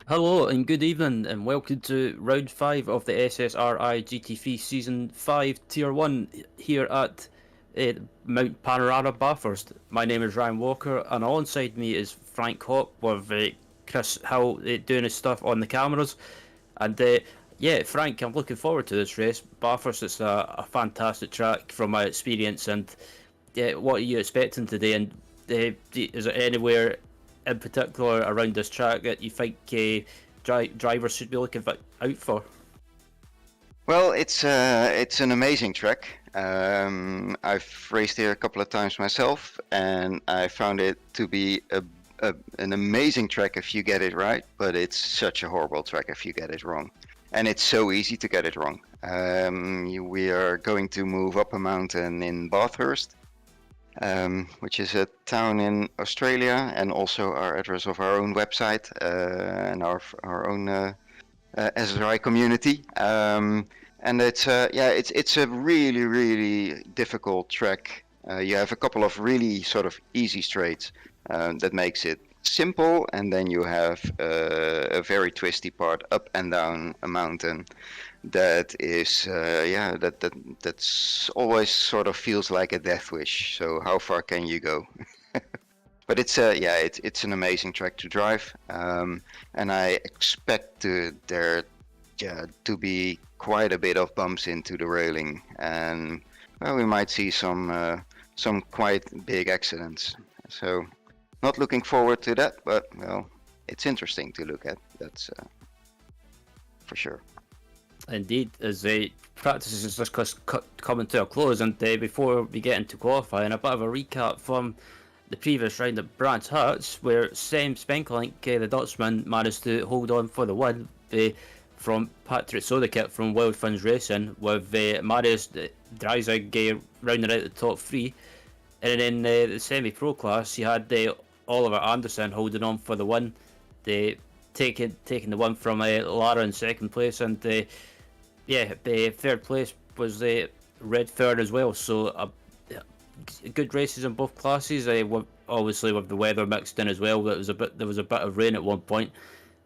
Hello and good evening, and welcome to round 5 of the SSRI GT3 Season 5 Tier 1 here at Mount Panorama, Bathurst. My name is Ryan Walker, and alongside me is Frank Hopp with Chris Hill doing his stuff on the cameras. And yeah, Frank, I'm looking forward to this race. Bathurst is a fantastic track from my experience, and what are you expecting today? And is there anywhere in particular around this track that you think drivers should be looking out for? Well, it's an amazing track. I've raced here a couple of times myself, and I found it to be an amazing track if you get it right, but it's such a horrible track if you get it wrong. And it's so easy to get it wrong. We are going to move up a mountain in Bathurst, which is a town in Australia, and also our address of our own website and our own SSRI community. And it's a really difficult track. You have a couple of really sort of easy straights that makes it simple, and then you have a very twisty part up and down a mountain that is that's always sort of feels like a death wish. So how far can you go? But it's an amazing track to drive, and I expect there to be quite a bit of bumps into the railing, and well, we might see some quite big accidents. So not looking forward to that, but well, it's interesting to look at. That's for sure. Indeed, as the practice is just coming to a close, and before we get into qualifying, a bit of a recap from the previous round at Brands Hatch, where Sam Spenkelink, the Dutchman, managed to hold on for the win from Patrick Sodekit from Wild Funds Racing, with Marius Dreisig rounding out the top three. And in the semi-pro class, you had Oliver Anderson holding on for the win, taking the one from Lara in second place, and the third place was Redfern as well. So good races in both classes. Obviously with the weather mixed in as well. There was a bit of rain at one point,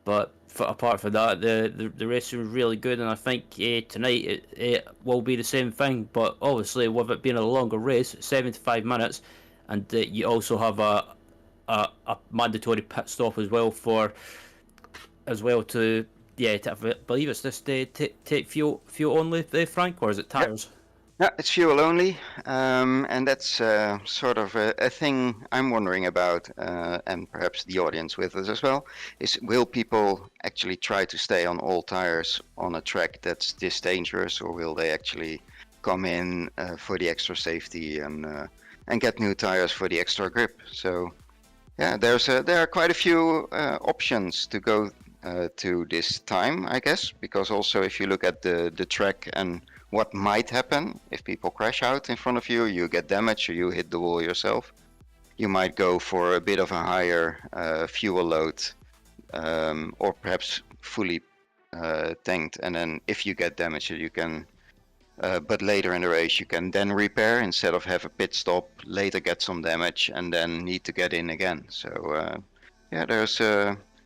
but apart from that, the race was really good. And I think tonight it will be the same thing. But obviously with it being a longer race, 75 minutes, and you also have a mandatory pit stop as well to I believe it's this take fuel only, Frank, or is it tires? Yeah, it's fuel only, and that's sort of a thing I'm wondering about, and perhaps the audience with us as well, is will people actually try to stay on all tires on a track that's this dangerous, or will they actually come in for the extra safety and get new tires for the extra grip? So yeah, there are quite a few options to go to this time, I guess, because also if you look at the track and what might happen if people crash out in front of you, you get damaged or you hit the wall yourself, you might go for a bit of a higher fuel load, or perhaps fully tanked, and then if you get damaged you can but later in the race you can then repair instead of have a pit stop, later get some damage and then need to get in again. So yeah,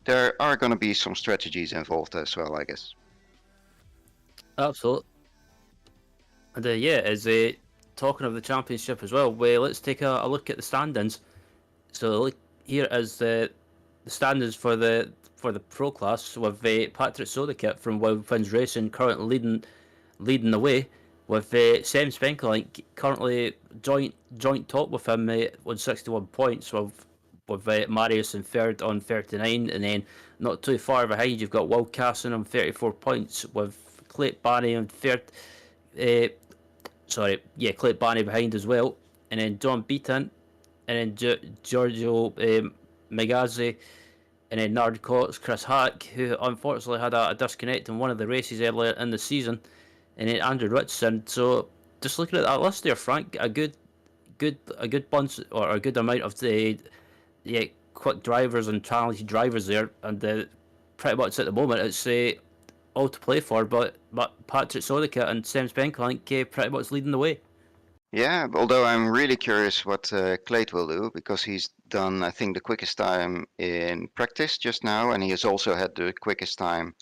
there are going to be some strategies involved as well, I guess. Absolutely. And as talking of the championship as well, let's take a look at the standings. So here is the standings for the pro class, with Patrick Sodekit from Wild Funds Racing currently leading the way, with Sam Spenkelink currently joint top with him on 61 points, with Marius in third on 39, and then not too far behind you've got Will Casson on 34 points, with Clayt Barney on third. Clayt Barney behind as well, and then John Beaton, and then Giorgio Megazzi, and then Nard Cox, Chris Hack, who unfortunately had a disconnect in one of the races earlier in the season, and then Andrew Richardson. So just looking at that list there, Frank, a good bunch, or a good amount of the quick drivers and talented drivers there, and pretty much at the moment it's all to play for, but Patrick Sodekit and Sam Spenkelink pretty much leading the way. Yeah, although I'm really curious what Clayt will do, because he's done, I think, the quickest time in practice just now, and he has also had the quickest time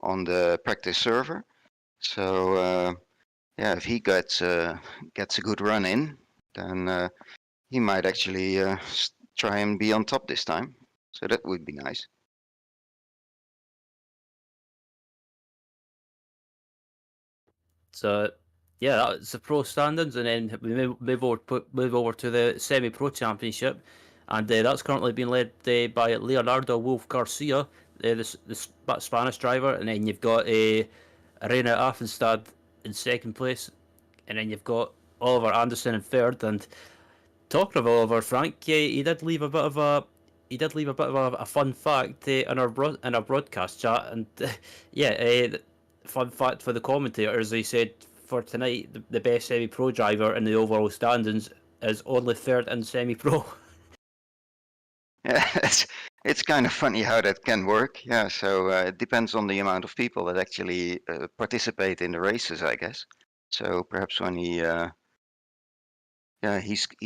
on the practice server. So yeah, if he gets a good run in, then he might actually try and be on top this time. So that would be nice. So yeah, that's the pro standings, and then we move over to the semi-pro championship, and that's currently being led by Leonardo Wolf Garcia, the Spanish driver, and then you've got Arena Affenstad in second place, and then you've got Oliver Anderson in third. And talking of Oliver, Frank, he did leave a bit of a fun fact in our broadcast chat, and yeah, fun fact for the commentators. He said for tonight the best semi-pro driver in the overall standings is only third in semi-pro. Yeah, it's kind of funny how that can work. Yeah, so it depends on the amount of people that actually participate in the races, I guess. So perhaps when he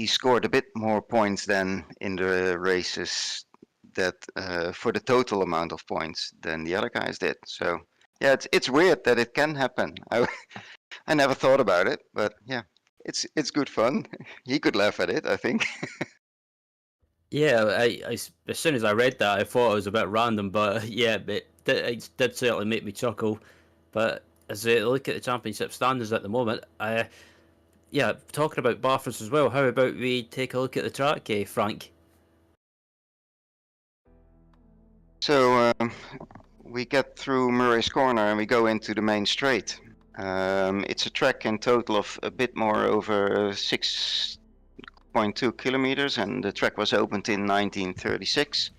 scored a bit more points than in the races that for the total amount of points than the other guys did. So yeah, it's weird that it can happen. I never thought about it, but yeah, it's good fun. He could laugh at it, I think. Yeah, I as soon as I read that, I thought it was a bit random, but yeah, it did certainly make me chuckle. But as I look at the championship standings at the moment, yeah, talking about Bathurst as well, how about we take a look at the track, Frank? So we get through Murray's Corner and we go into the main straight. It's a track in total of a bit more over 6.2 kilometers, and the track was opened in 1936.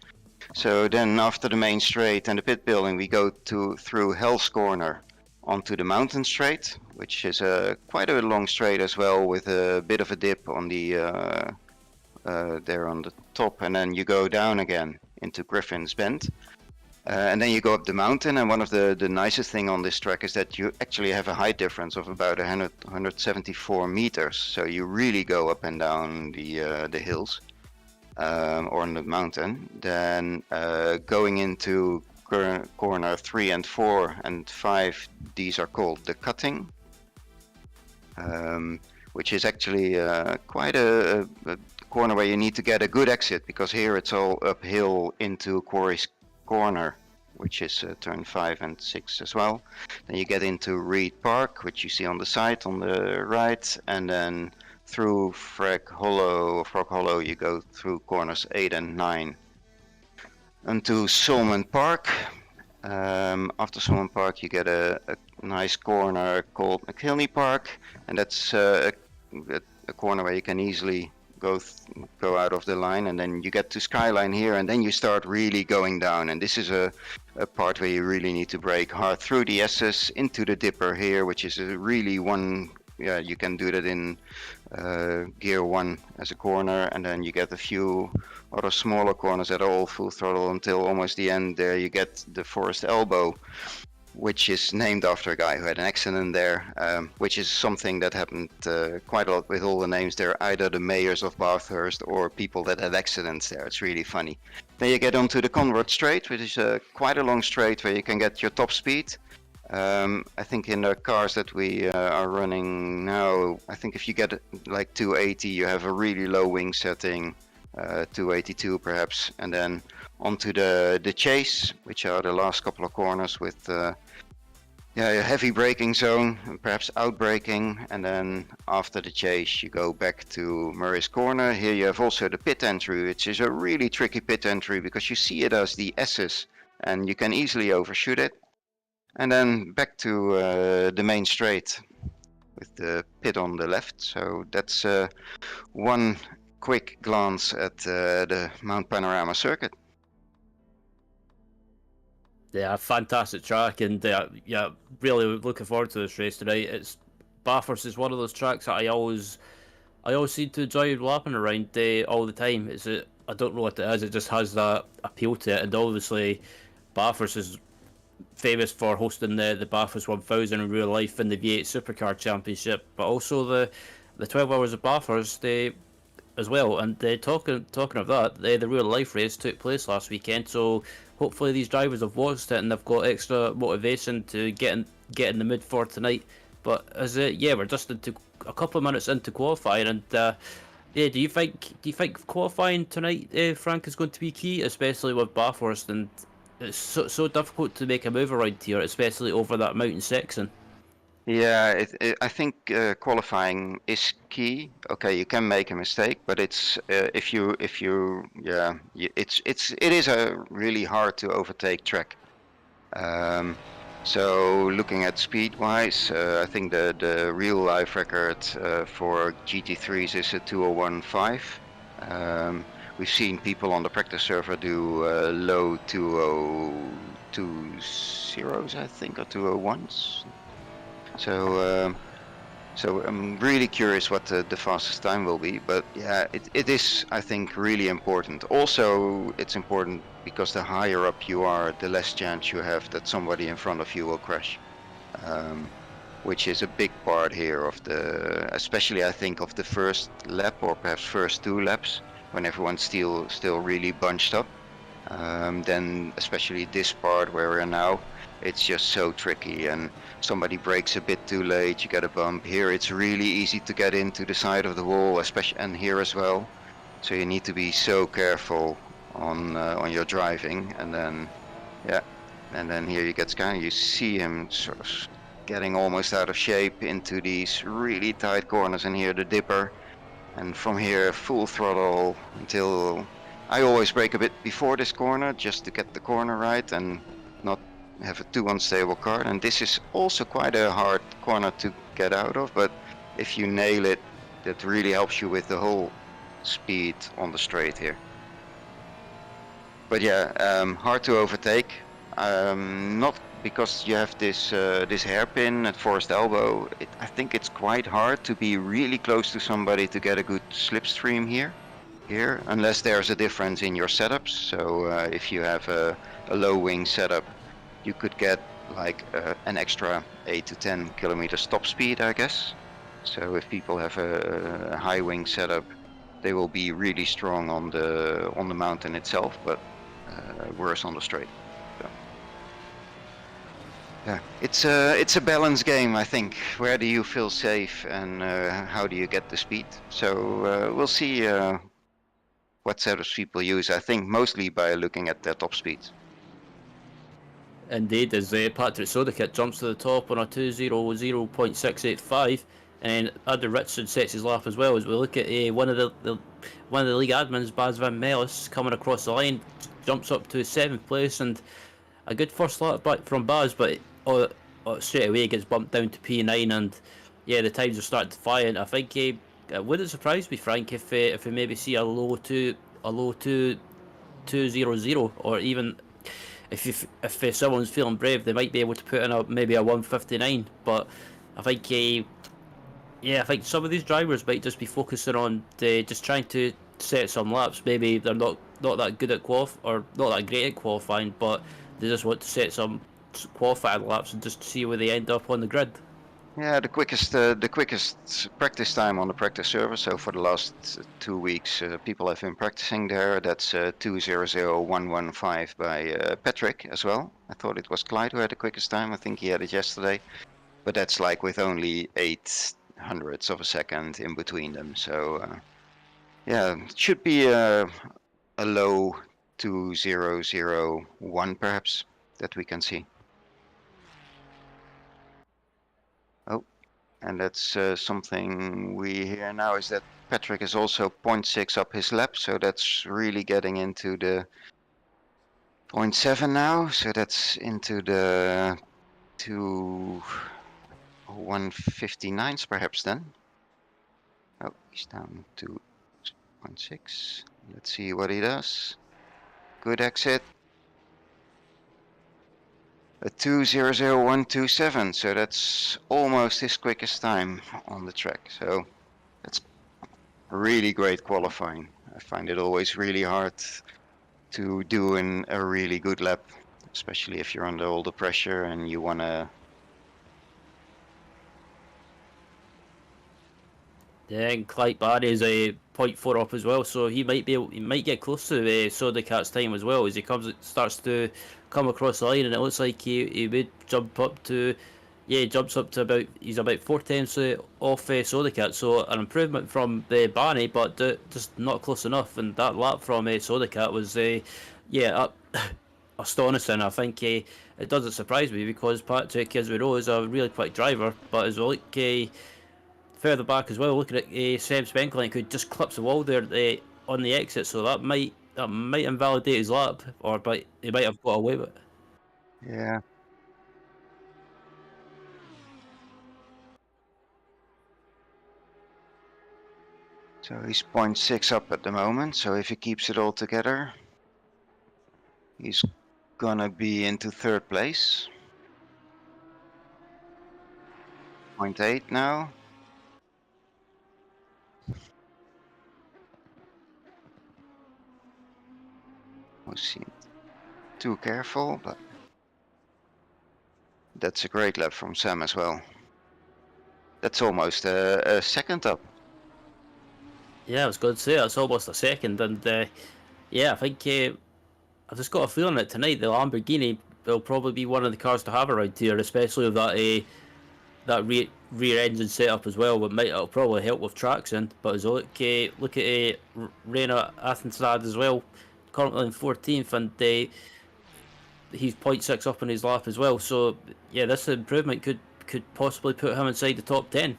So then after the main straight and the pit building, we go through Hell's Corner onto the mountain straight, which is quite a long straight as well, with a bit of a dip on the there on the top, and then you go down again into Griffin's Bend. And then you go up the mountain, and one of the nicest thing on this track is that you actually have a height difference of about 174 meters. So you really go up and down the hills or on the mountain. Then going into corner 3 and 4 and 5, these are called the cutting, which is actually quite a corner where you need to get a good exit, because here it's all uphill into Quarry's Corner, which is turn 5 and 6 as well. Then you get into Reed Park, which you see on the side on the right, and then through Frog Hollow you go through corners 8 and 9 into Solomon Park. After Solomon Park you get a nice corner called McKilney Park, and that's a corner where you can easily go out of the line, and then you get to Skyline here, and then you start really going down, and this is a part where you really need to brake hard through the S's into the dipper here, which is a really you can do that in gear 1 as a corner, and then you get a few other smaller corners that are all full throttle until almost the end. There you get the Forest Elbow, which is named after a guy who had an accident there, which is something that happened quite a lot with all the names there, either the mayors of Bathurst or people that had accidents there. It's really funny. Then you get onto the Convert Straight, which is quite a long straight where you can get your top speed. I think in the cars that we are running now, I think if you get like 280, you have a really low wing setting, 282 perhaps, and then onto the chase, which are the last couple of corners with a heavy braking zone, and perhaps out braking, and then after the chase you go back to Murray's Corner. Here you have also the pit entry, which is a really tricky pit entry because you see it as the S's and you can easily overshoot it. And then back to the main straight with the pit on the left. So that's one quick glance at the Mount Panorama circuit. Yeah, fantastic track, and yeah, really looking forward to this race tonight. Bathurst is one of those tracks that I always seem to enjoy lapping around all the time. I don't know what it is. It just has that appeal to it, and obviously Bathurst is famous for hosting the Bathurst 1000 in real life in the V8 Supercar Championship, but also the 12 Hours of Bathurst. as well. And talking of that, the real life race took place last weekend. So hopefully these drivers have watched it and they've got extra motivation to get in the mood for tonight. But yeah, we're just into a couple of minutes into qualifying, and yeah, do you think qualifying tonight, Frank, is going to be key, especially with Bathurst, and it's so difficult to make a move around here, especially over that mountain section. Yeah, I think qualifying is key. Okay, you can make a mistake, but it's it is a really hard to overtake track. So looking at speed wise, I think the real life record for GT3s is a 2015. We've seen people on the practice server do low 2020s, I think, or 201s. So I'm really curious what the fastest time will be, but yeah, it is, I think, really important. Also, it's important because the higher up you are, the less chance you have that somebody in front of you will crash, which is a big part here of especially I think of the first lap or perhaps first 2 laps when everyone's still really bunched up. Then especially this part where we're now, it's just so tricky, and somebody brakes a bit too late, you get a bump. Here it's really easy to get into the side of the wall, especially, and here as well. So you need to be so careful on your driving, and then here you get Sky, you see him sort of getting almost out of shape into these really tight corners, and here the dipper, and from here full throttle until I always brake a bit before this corner just to get the corner right and not have a too unstable car. And this is also quite a hard corner to get out of, but if you nail it, that really helps you with the whole speed on the straight here. But yeah, hard to overtake. Not because you have this hairpin at Forest Elbow. I think it's quite hard to be really close to somebody to get a good slipstream here, unless there's a difference in your setups. So if you have a low wing setup, you could get like an extra 8 to 10 kilometers top speed, I guess. So if people have a high wing setup, they will be really strong on the mountain itself, but worse on the straight. So, yeah, it's a balance game, I think. Where do you feel safe, and how do you get the speed? So we'll see what setups people use. I think mostly by looking at their top speeds. Indeed, as Patrick Sodakit jumps to the top on a 200.685, and Adam Richardson sets his lap as well. As we look at one of the league admins, Baz Van Melis, coming across the line, jumps up to 7th place, and a good first lap back from Baz, but straight away gets bumped down to P9, and yeah, the times are starting to fly. And I think it wouldn't surprise me, Frank, if we maybe see a low 200, or even if someone's feeling brave, they might be able to put in maybe a 159. But I think I think some of these drivers might just be focusing on just trying to set some laps. Maybe they're not that good at or not that great at qualifying, but they just want to set some qualifying laps and just see where they end up on the grid. Yeah, the quickest practice time on the practice server. So for the last 2 weeks, people have been practicing there. That's 200115 by Patrick as well. I thought it was Clyde who had the quickest time. I think he had it yesterday, but that's like with only 0.08 of a second in between them. So yeah, it should be a low 2001 perhaps that we can see. Oh, and that's something we hear now is that Patrick is also 0.6 up his lap, so that's really getting into the 0.7 now, so that's into the 159s perhaps then. Oh, he's down to 0.6. Let's see what he does. Good exit. A 200127, so that's almost his quickest time on the track. So that's really great qualifying. I find it always really hard to do in a really good lap, especially if you're under all the pressure and you want to. Yeah, and Clyde Barry is 0.4 up as well, so he might get close to Sodicat's time as well as he starts to come across the line, and it looks like he would jump up to, yeah, he jumps up to about, he's about 4 tenths off Sodicat, so an improvement from Barney, but just not close enough. And that lap from Sodicat was yeah, astonishing. I think it doesn't surprise me because Patrick, as we know, is a really quick driver, but as we look further back as well, looking at Seb Spenkling, who just clips the wall there on the exit, so that might invalidate his lap, but he might have got away with it. Yeah. So he's 0.6 up at the moment, so if he keeps it all together, he's gonna be into third place. 0.8 now. We'll see. Too careful, but that's a great lap from Sam as well. That's almost a second up. Yeah, I was going to say that's almost a second, and yeah, I think I've just got a feeling that tonight the Lamborghini will probably be one of the cars to have around here, especially with that rear engine setup as well. It'll probably help with traction. But as I look at Reina Athenstad as well, currently in 14th, and he's 0.6 up on his lap as well. So yeah, this improvement could possibly put him inside the top 10.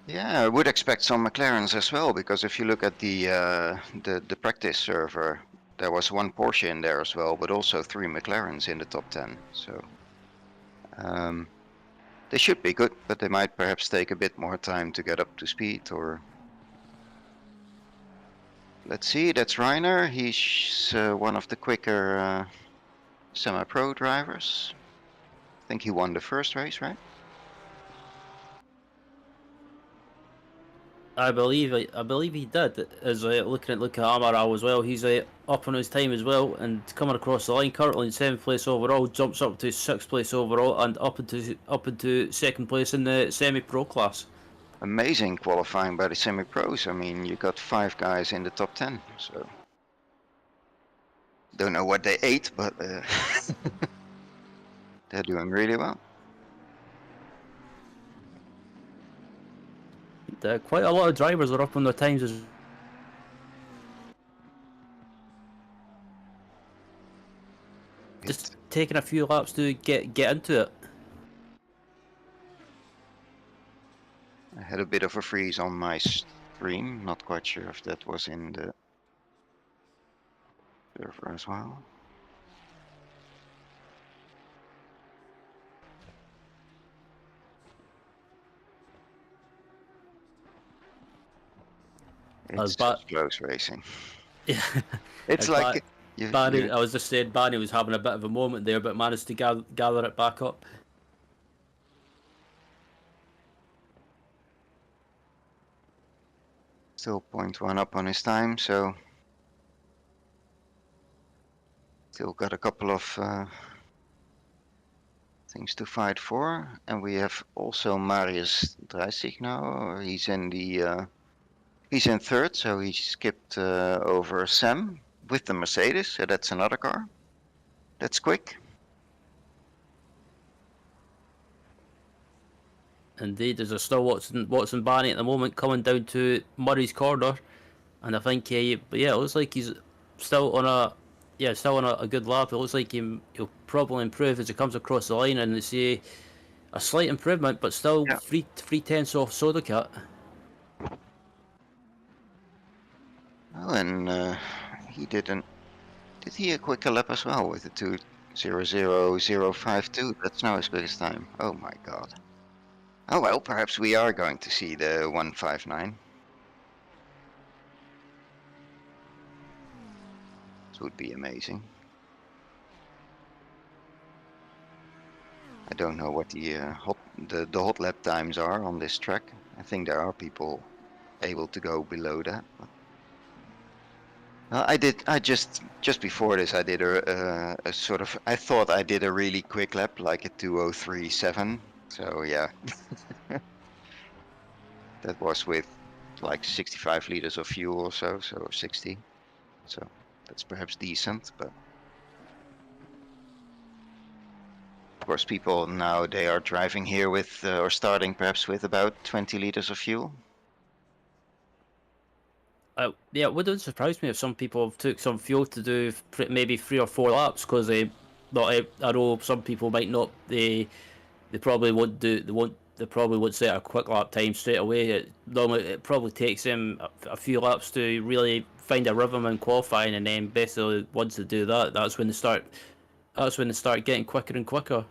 Yeah, I would expect some McLarens as well, because if you look at the practice server, there was one Porsche in there as well, but also 3 McLarens in the top 10. So they should be good, but they might perhaps take a bit more time to get up to speed. Or let's see, that's Reiner. He's one of the quicker semi-pro drivers. I think he won the first race, right? I believe he did. As looking at Amaral as well, he's up on his time as well and coming across the line. Currently in 7th place overall, jumps up to 6th place overall and up into 2nd place in the semi-pro class. Amazing qualifying by the semi-pros. I mean, you got 5 guys in the top 10. So don't know what they ate, but they're doing really well. Quite a lot of drivers are up on their times as just taking a few laps to get into it. I had a bit of a freeze on my stream. Not quite sure if that was in the server as well. It's just close racing. Yeah. It's like Barney. I was just saying, Barney was having a bit of a moment there, but managed to gather it back up. Still 0.1 up on his time, so still got a couple of things to fight for. And we have also Marius Dreisig now. He's in the he's in 3rd, so he skipped over Sam with the Mercedes. So that's another car. That's quick. Indeed, there's still Watson Barney at the moment coming down to Murray's corner, and I think but yeah, it looks like he's still on a good lap. It looks like he'll probably improve as he comes across the line, and it's a slight improvement, but still 3 tenths off Sodacat. Well, and he didn't. Did he a quicker lap as well with the 2:00.052? That's now his biggest time. Oh my god. Oh well, perhaps we are going to see the 1:59. This would be amazing. I don't know what the hot lap times are on this track. I think there are people able to go below that. I just before this I did a sort of, I thought I did a really quick lap, like a 2:03.7. So yeah, that was with like 65 liters of fuel or so, or 60. So that's perhaps decent, but of course people now, they are driving here with, or starting perhaps with about 20 liters of fuel. Yeah, it wouldn't surprise me if some people took some fuel to do maybe 3 or 4 laps, because I know some people might not. They probably won't do. They probably won't set a quick lap time straight away. It probably takes them a few laps to really find a rhythm in qualifying, and then basically once they do that, that's when they start. That's when they start getting quicker and quicker.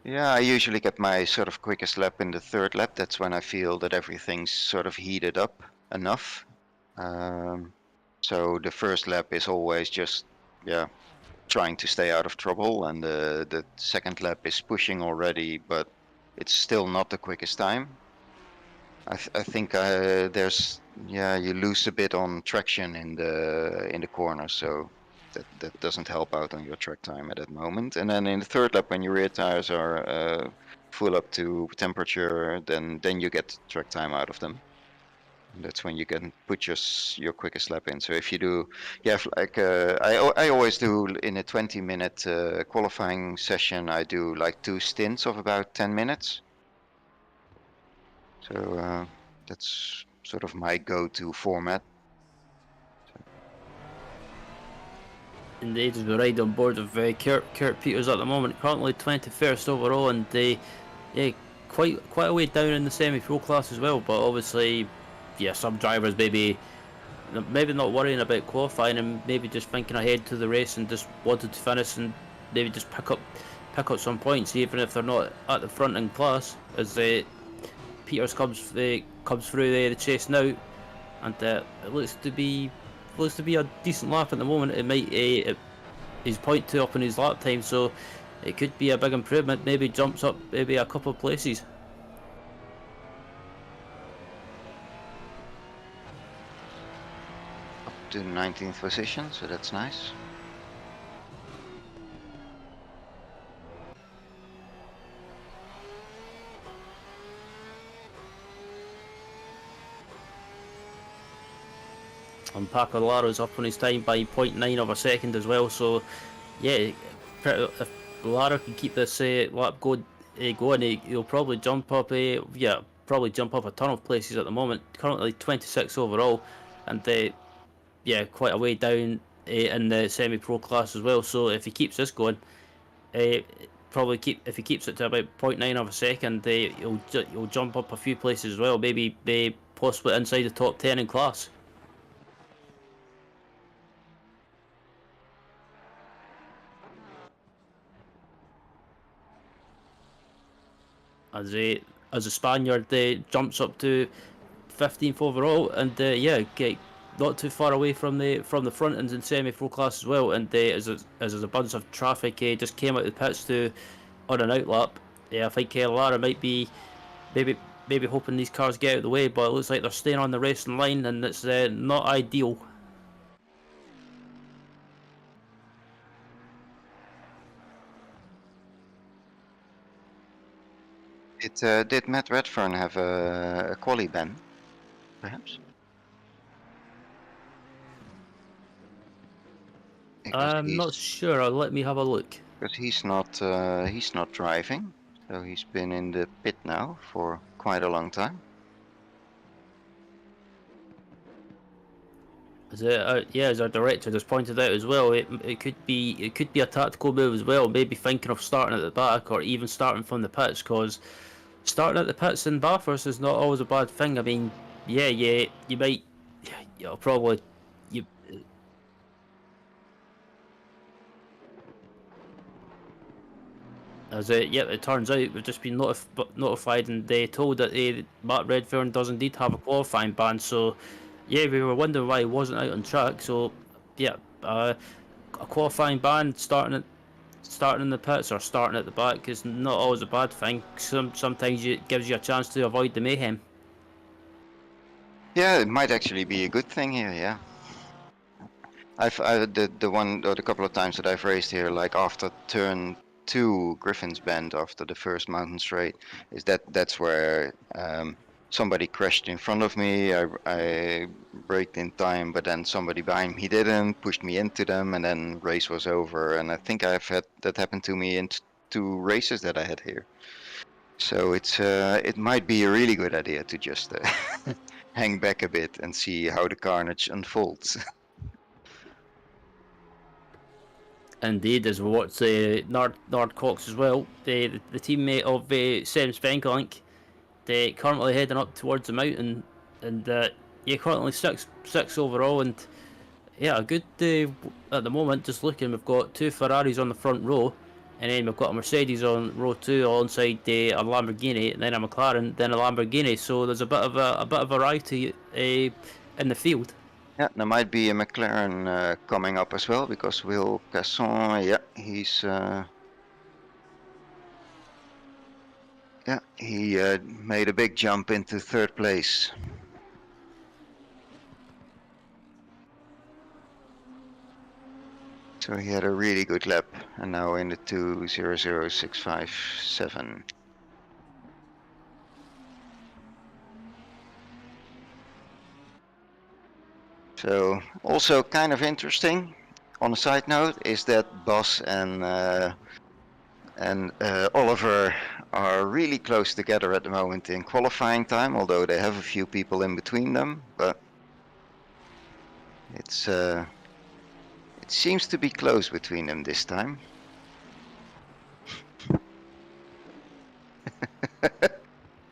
Yeah, I usually get my sort of quickest lap in the third lap. That's when I feel that everything's sort of heated up enough. So the first lap is always just, yeah, trying to stay out of trouble, and the second lap is pushing already, but it's still not the quickest time. I think there's, yeah, you lose a bit on traction in the corner, so that doesn't help out on your track time at that moment. And then in the third lap, when your rear tires are full up to temperature, then you get track time out of them. That's when you can put your quickest lap in. So if you do, yeah, like I always do in a 20-minute qualifying session, I do like 2 stints of about 10 minutes. So that's sort of my go-to format. Indeed, as we ride on board of Kurt Peters at the moment, currently 21st overall, and yeah, quite a way down in the semi-pro class as well. But obviously, yeah, some drivers maybe not worrying about qualifying and maybe just thinking ahead to the race and just wanted to finish and maybe just pick up some points, even if they're not at the front in class. As Peters comes through the chase now, and it looks to be a decent lap at the moment. It might he's 0.2 up in his lap time, so it could be a big improvement. Maybe jumps up maybe a couple of places. Up to 19th position, so that's nice. And Paco Laro's up on his time by 0.9 of a second as well. So yeah, if Laro can keep this lap going, he'll probably jump up a ton of places at the moment. Currently 26 overall, and yeah, quite a way down in the semi-pro class as well. So if he keeps this going, if he keeps it to about 0.9 of a second, he'll jump up a few places as well. Maybe possibly inside the top 10 in class. As a Spaniard jumps up to 15th overall, and yeah, not too far away from the front ends in semi-pro class as well. And as there's a bunch of traffic just came out of the pits on an outlap. Yeah, I think Lara might be maybe hoping these cars get out of the way, but it looks like they're staying on the racing line, and it's not ideal. Did Matt Redfern have a quali ban, perhaps? I'm not sure. Let me have a look. Because he's not driving, so he's been in the pit now for quite a long time. As our director just pointed out as well, it could be a tactical move as well. Maybe thinking of starting at the back or even starting from the pits, because starting at the pits in Bathurst is not always a bad thing. I mean, yeah, you might, probably you. It turns out we've just been notified and they told that Matt Redfern does indeed have a qualifying ban. So, yeah, we were wondering why he wasn't out on track. So, yeah, a qualifying ban starting in the pits or starting at the back is not always a bad thing. Sometimes it gives you a chance to avoid the mayhem. Yeah, it might actually be a good thing here. Yeah, the couple of times that I've raced here, like after turn 2 Griffin's Bend, after the first mountain straight, that's where somebody crashed in front of me. I braked in time, but then somebody behind me didn't, pushed me into them, and then race was over. And I think I've had that happen to me in 2 races that I had here. So it might be a really good idea to just hang back a bit and see how the carnage unfolds. Indeed, as we watch Nard Cox as well, the teammate of Sam Spenkelink, they currently heading up towards the mountain, and yeah, currently six overall, and yeah, a good at the moment. Just looking, we've got 2 Ferraris on the front row, and then we've got a Mercedes on row 2 alongside a Lamborghini, and then a McLaren, then a Lamborghini. So there's a bit of variety in the field. Yeah, there might be a McLaren coming up as well, because Will Casson, yeah, he's he made a big jump into 3rd place. So he had a really good lap, and now in the 2:00.657. So also kind of interesting, on a side note, is that Bas and Oliver are really close together at the moment in qualifying time, although they have a few people in between them, but it seems to be close between them this time.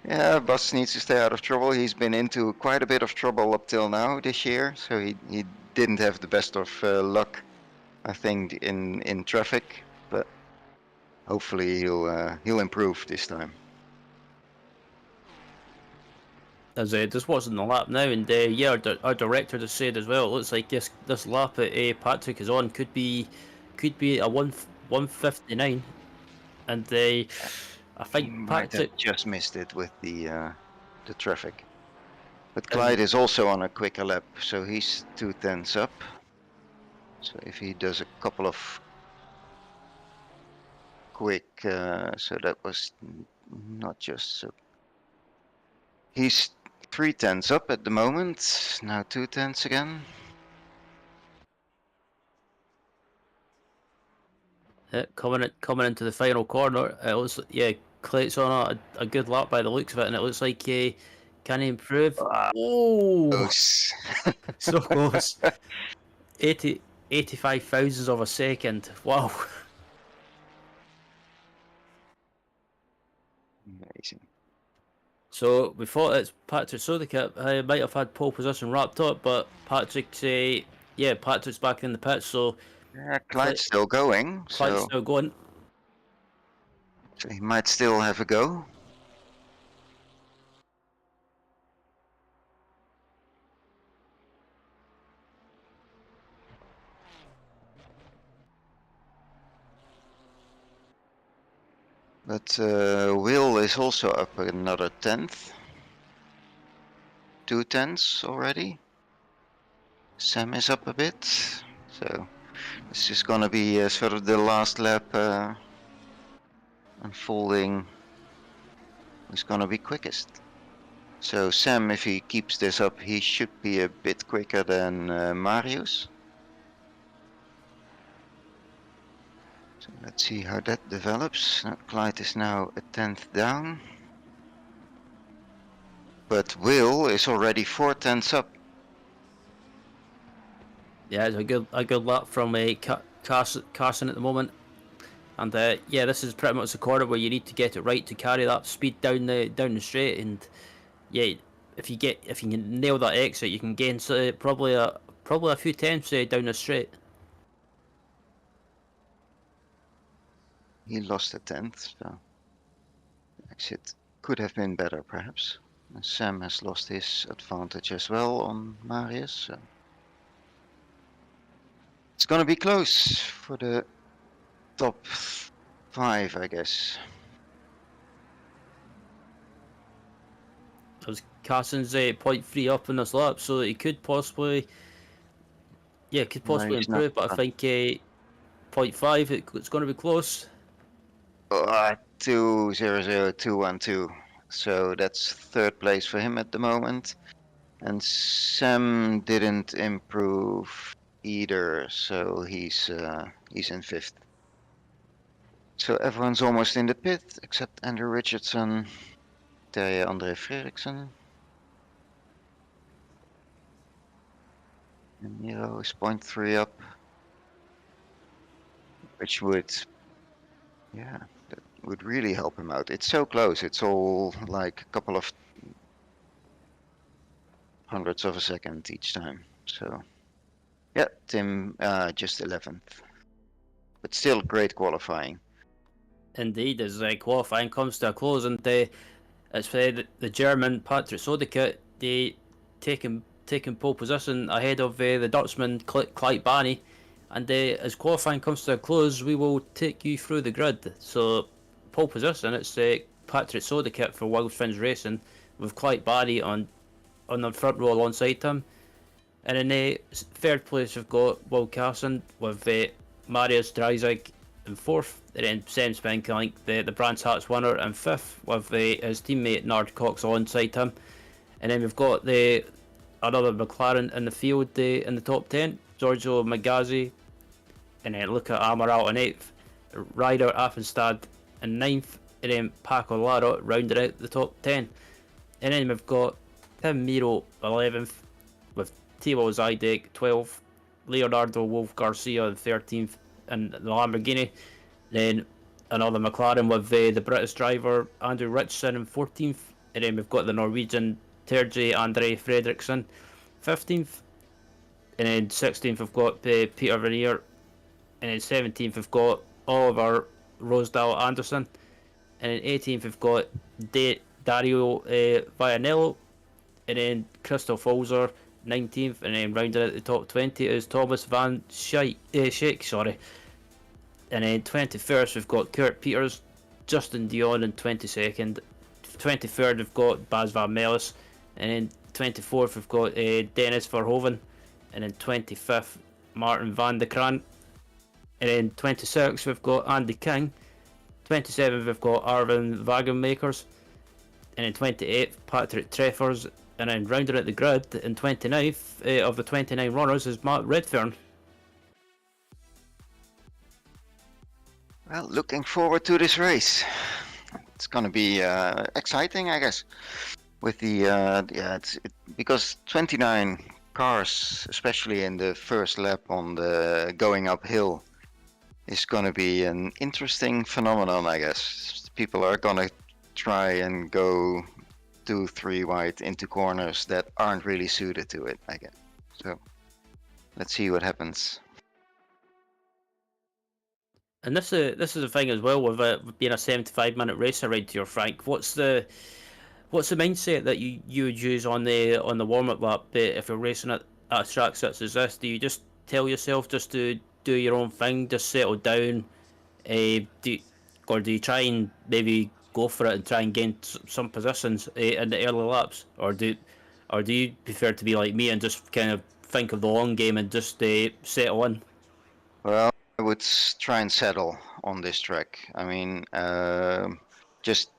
Yeah, Bas needs to stay out of trouble. He's been into quite a bit of trouble up till now this year, so he didn't have the best of luck, I think, in traffic, but hopefully he'll improve this time. As just watching the lap now, and yeah, our director just said as well. It looks like this lap that Patrick is on could be a 1:59, and I think Patrick just missed it with the traffic. But Clyde is also on a quicker lap, so he's 2/10 up. So if he does a couple of quick, so that was not just so. He's 3/10 up at the moment. Now 2/10 again. coming into the final corner. It looks yeah, Clay's on a good lap by the looks of it, and it looks like can he improve? Oh, Close. so close. 85 thousandths of a second. Wow. Amazing. So we thought it's Patrick Sodicap might have had pole position wrapped up, but Patrick's back in the pits. So yeah, Clyde's still going. Clyde's still going. So he might still have a go. But Will is also up another 10th. 2/10 already. Sam is up a bit. So this is gonna be sort of the last lap unfolding. Who's gonna be quickest? So Sam, if he keeps this up, he should be a bit quicker than Marius. So let's see how that develops. Clyde is now a 10th down. But Will is already 4/10 up. Yeah, it's a good lap from Carson at the moment, and yeah, this is pretty much the corner where you need to get it right to carry that speed down the straight, and yeah, if you can nail that exit, you can gain probably a few tenths down the straight. He lost a 10th, so exit could have been better perhaps. And Sam has lost his advantage as well on Marius. So it's gonna be close for the top 5, I guess. Because Carson's 0.3 up in this lap, so he could possibly improve, but I think 0.5 it's going to be close. 2:00.212. so that's third place for him at the moment. And Sam didn't improve either, so he's in fifth. So everyone's almost in the pit except Andrew Richardson, Terje Andre Fredriksen. And Miro is 0.3 up, which would, yeah, that would really help him out. It's so close. It's all like a couple of hundredths of a second each time. So, yeah, Tim just 11th, but still great qualifying. Indeed, as qualifying comes to a close, and it's the German Patrick Sodika, they taking pole position ahead of the Dutchman Clyde Barney, and as qualifying comes to a close, we will take you through the grid. So pole position, it's Patrick Sodika for Wild Fins Racing, with Clyde Barney on the front row alongside him, and in third place we've got Will Carson with Marius Dreisig in fourth, and then Sam Spankelink, the Brands Hatch winner, in fifth with his teammate Nard Cox alongside him. And then we've got another McLaren in the field in the top 10, Giorgio Magazzi, and then Luca Amaral in 8th, Ryder Affenstad in 9th, and then Paco Lara rounded out the top 10. And then we've got Tim Miro 11th, with Timo Zidek 12th, Leonardo Wolf Garcia 13th in the Lamborghini, then another McLaren with the British driver Andrew Richardson in 14th, and then we've got the Norwegian Terje Andre Fredriksen 15th, and then 16th we've got Peter Vernier, and then 17th we've got Oliver Rosedal Anderson, and then 18th we've got Dario Vianello, and then Christoph Holzer 19th, and then rounding out the top 20 is Thomas Van Schaik, sorry. And then 21st we've got Kurt Peters, Justin Dion in 22nd. 23rd we've got Bas Van Melis, and then 24th we've got Dennis Verhoeven, and then 25th Martin van de Kraan, and then 26th we've got Andy King, 27th we've got Arvin Wagenmakers, and then 28th Patrick Treffers, and then rounding out the grid in 29th of the 29 runners is Matt Redfern. Well, looking forward to this race. It's gonna be exciting, I guess. With because 29 cars, especially in the first lap on the going uphill, is gonna be an interesting phenomenon, I guess. People are gonna try and go 2-3 wide into corners that aren't really suited to it, I guess. So let's see what happens. And this is the thing as well with being a 75-minute race around here, Frank. What's the mindset that you would use on the warm-up lap if you're racing at a track such as this? Do you just tell yourself just to do your own thing, just settle down, or do you try and maybe go for it and try and gain some positions in the early laps, or do you prefer to be like me and just kind of think of the long game and just settle in? Well, I would try and settle on this track. I mean, just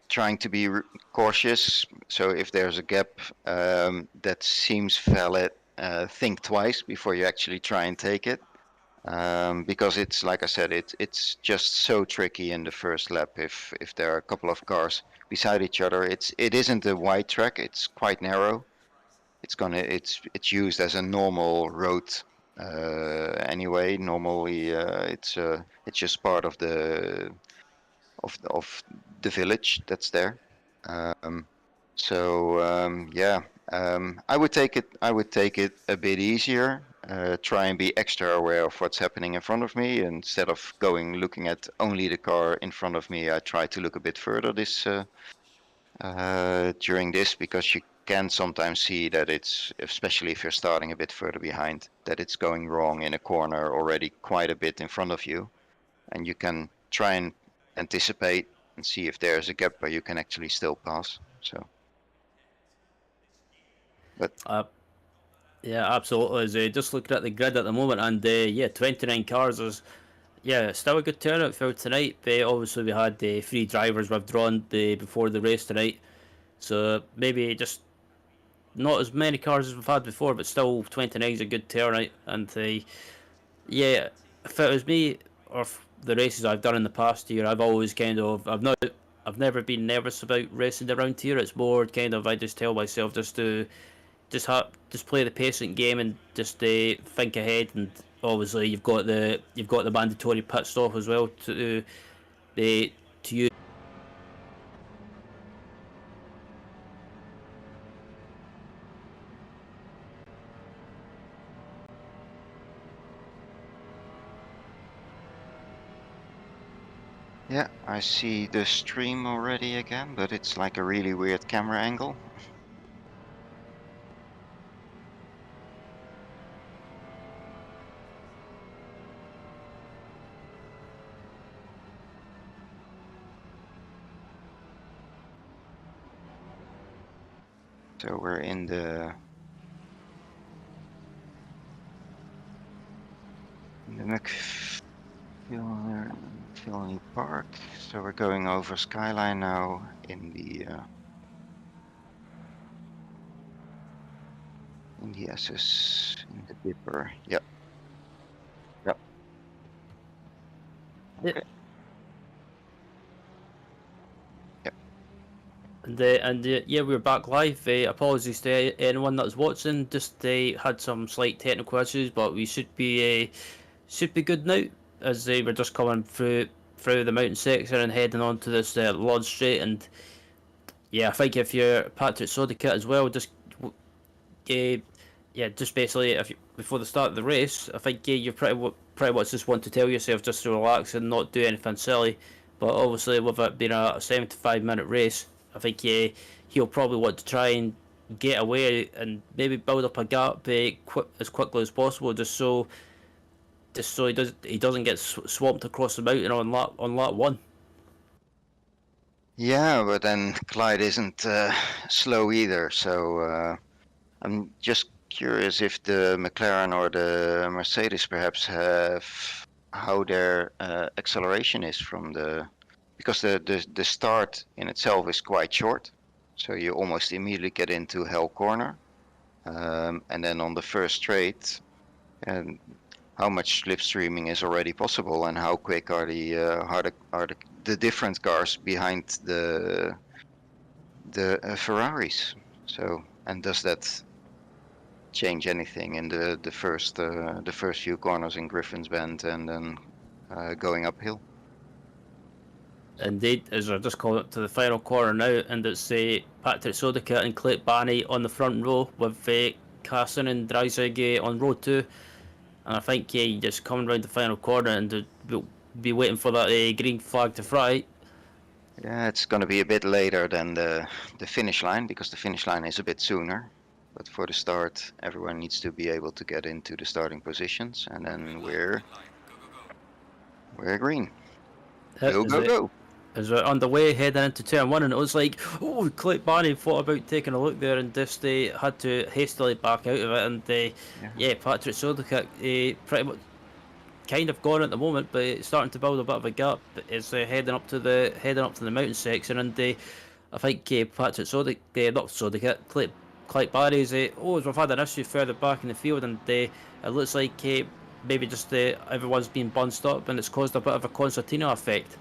trying to be cautious. So if there's a gap that seems valid, think twice before you actually try and take it. Because it's, like I said, it's just so tricky in the first lap if there are a couple of cars beside each other. It isn't a wide track, it's quite narrow. It's used as a normal road anyway. Normally it's just part of the village that's there. I would take it a bit easier. Try and be extra aware of what's happening in front of me. Instead of looking at only the car in front of me, I try to look a bit further during this, because you can sometimes see that it's, especially if you're starting a bit further behind, that it's going wrong in a corner already quite a bit in front of you, and you can try and anticipate and see if there's a gap where you can actually still pass. So, but yeah, absolutely. Just looking at the grid at the moment, and 29 cars is still a good turnout for tonight. Obviously, we had 3 drivers withdrawn before the race tonight. So maybe just not as many cars as we've had before, but still 29 is a good turnout. And yeah, if it was me or the races I've done in the past year, I've always I've never been nervous about racing around here. It's more kind of I just tell myself just to just play the patient game and just think ahead. And obviously you've got the mandatory pit stop as well to use. Yeah, I see the stream already again, but it's like a really weird camera angle. So we're in the McFillney Park. So we're going over Skyline now in the SS in the Dipper. Yep. Yep. Okay. Yep. And yeah, we're back live. Apologies to anyone that's watching. Just had some slight technical issues, but we should be good now. As we're just coming through the mountain section and heading on to this Lodge Straight. And yeah, I think if you're Patrick Sodicott as well, just yeah, just basically before the start of the race, I think you pretty much just want to tell yourself just to relax and not do anything silly. But obviously, with it being a 75-minute race, I think he'll probably want to try and get away and maybe build up a gap as quickly as possible, just so he doesn't get swamped across the mountain on lap one. Yeah, but then Clyde isn't slow either, so I'm just curious if the McLaren or the Mercedes perhaps have how their acceleration is from because the start in itself is quite short, so you almost immediately get into hell corner, and then on the first straight, and how much slipstreaming is already possible, and how quick are the different cars behind the Ferraris. So, and does that change anything in the first few corners in Griffin's Bend and then going uphill? Indeed, as we're just coming up to the final corner now, and it's Patrick Sodicott and Clayton Barney on the front row with Carson and Dreisig on row two. And I think you just coming round the final corner and we'll be waiting for that green flag to fly. Yeah, it's going to be a bit later than the finish line because the finish line is a bit sooner. But for the start, everyone needs to be able to get into the starting positions, and then we're green. Go, go, go! As we're on the way heading into turn one, and it was like, oh, Clayton Barney thought about taking a look there and just had to hastily back out of it. And yeah, Patrick Sodicott pretty much kind of gone at the moment, but it's starting to build a bit of a gap. It's heading up to the mountain section, and I think Patrick Sodicott, not Sodicott, Clayton Barry's we've had an issue further back in the field, and it looks like maybe just everyone's been bunched up, and it's caused a bit of a concertina effect.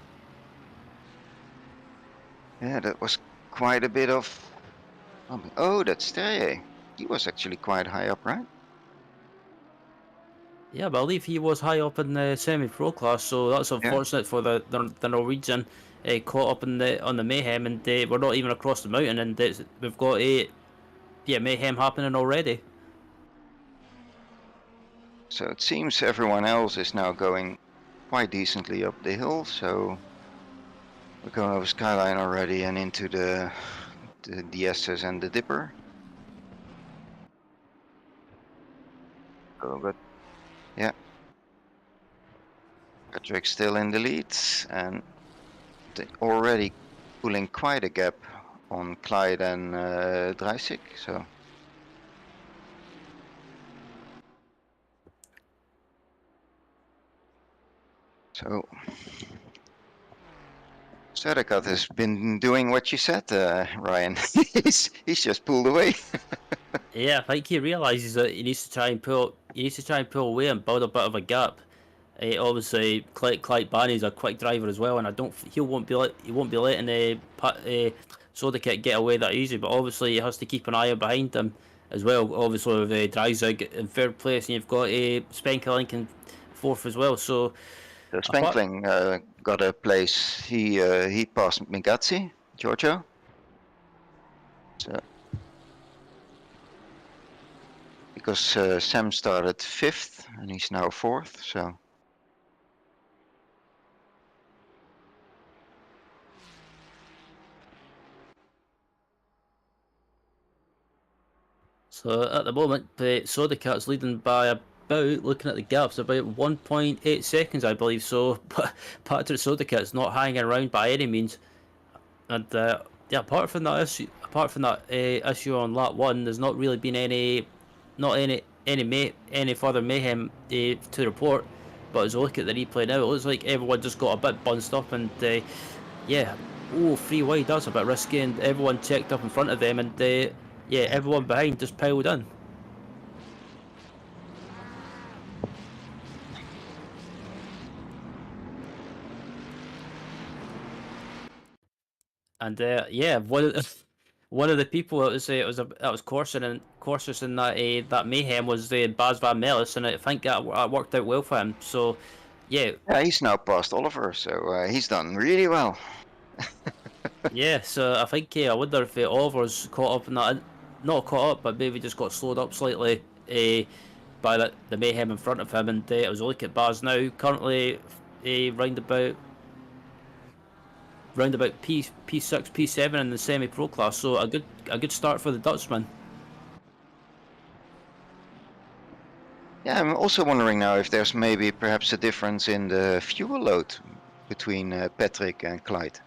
Yeah, that was quite a bit of. Oh, that's Terje. He was actually quite high up, right? Yeah, I believe he was high up in the semi-pro class, so that's unfortunate for the Norwegian caught up on the mayhem, and we're not even across the mountain, and we've got mayhem happening already. So it seems everyone else is now going quite decently up the hill, so we're going over Skyline already and into the SS and the Dipper. Oh, but yeah, Patrick's still in the lead, and already pulling quite a gap on Clyde and Dreisig, so. Södergaard has been doing what you said, Ryan. he's just pulled away. Yeah, I think he realizes that he needs to try and pull. He needs to try and pull away and build a bit of a gap. Obviously, Clyde Barney's a quick driver as well, and I don't. He won't be letting Sodakit get away that easy. But obviously, he has to keep an eye behind him as well. Obviously, with Dreisig in third place, and you've got Spenkelink in fourth as well. So, So Spenkling got a place. He passed Migazzi, Giorgio. So, because Sam started 5th and he's now 4th. So at the moment, Sodakat's leading by about, looking at the gaps, about 1.8 seconds, I believe. So Patrick Sodakat's not hanging around by any means. And yeah, apart from that issue on lap one, there's not really been any further mayhem to report. But as I look at the replay now, it looks like everyone just got a bit bunched up, and yeah, free wide, that's a bit risky, and everyone checked up in front of them, and yeah, everyone behind just piled in. And yeah, one of the people that was coursing in that mayhem was Baz Van Melis, and I think that worked out well for him. So yeah, he's now passed Oliver, so he's done really well. yeah. So I think I wonder if Oliver's caught up in that, not caught up, but maybe just got slowed up slightly by the mayhem in front of him. And I was looking at Baz now, currently round about P6, P7 in the semi-pro class, so a good start for the Dutchman. Yeah, I'm also wondering now if there's maybe perhaps a difference in the fuel load between Patrick and Clyde.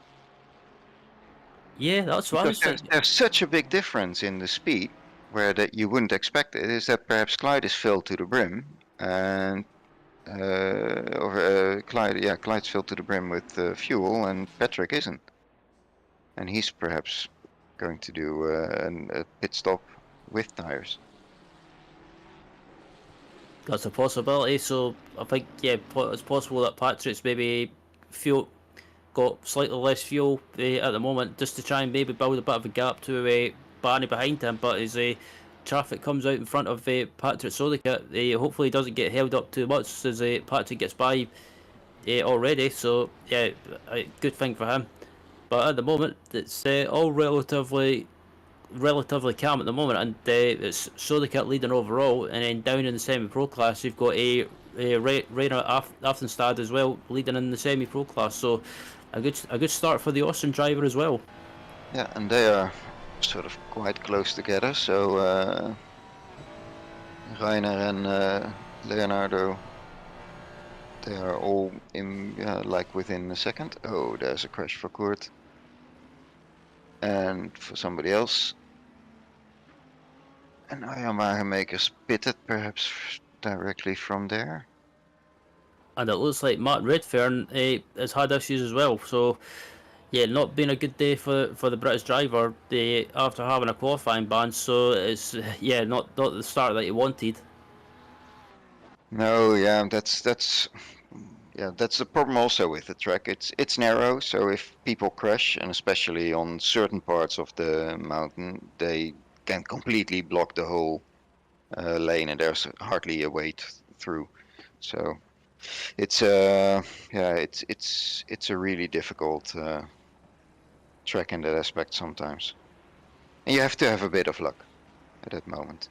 Yeah, that's what there's such a big difference in the speed, where that you wouldn't expect it. Is that perhaps Clyde is filled to the brim, and Clyde's filled to the brim with fuel, and Patrick isn't, and he's perhaps going to do a pit stop with tires. That's a possibility. So I think it's possible that Patrick's maybe got slightly less fuel at the moment, just to try and maybe build a bit of a gap to Barney behind him. But as traffic comes out in front of Patrick Sodakit, hopefully he doesn't get held up too much as Patrick gets by already. So yeah, a good thing for him. But at the moment, it's all relatively calm at the moment, and it's Sodakit leading overall, and then down in the semi-pro class you've got Rainer Aftenstad as well leading in the semi-pro class. So a good start for the Austrian driver as well. Yeah, and they are sort of quite close together. So Rainer and Leonardo, they are all in like within a second. Oh, there's a crash for Kurt and for somebody else. And Wagenmakers pitted perhaps directly from there. And it looks like Matt Redfern has had issues as well. So yeah, not been a good day for the British driver after having a qualifying ban. So it's not the start that he wanted. No, yeah, that's the problem also with the track. It's narrow, so if people crash, and especially on certain parts of the mountain, they can completely block the whole lane, and there's hardly a way through. So it's it's a really difficult track in that aspect sometimes, and you have to have a bit of luck at that moment.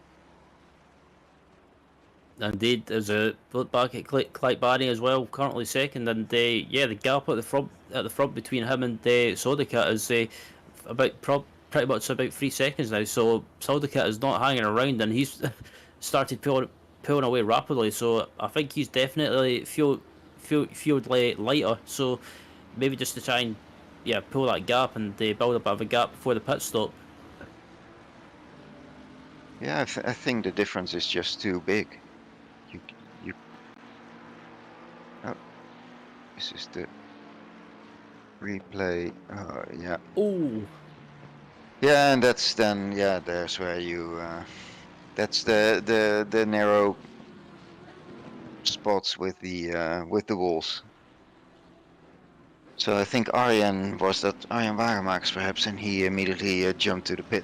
Indeed, there's a look back at Clyde Barney as well, currently second, and the gap at the front between him and Sodakit is pretty much about 3 seconds now. So Sodakit is not hanging around, and he's started pulling away rapidly. So I think he's definitely fueled lighter. So maybe just to try and pull that gap and build a bit of a gap before the pit stop. Yeah, I think the difference is just too big. Oh, this is the replay. Yeah. Oh, Yeah, and that's then, yeah, there's where you, that's the narrow spots with the walls. So I think Arjen Wagemakers perhaps, and he immediately jumped to the pit.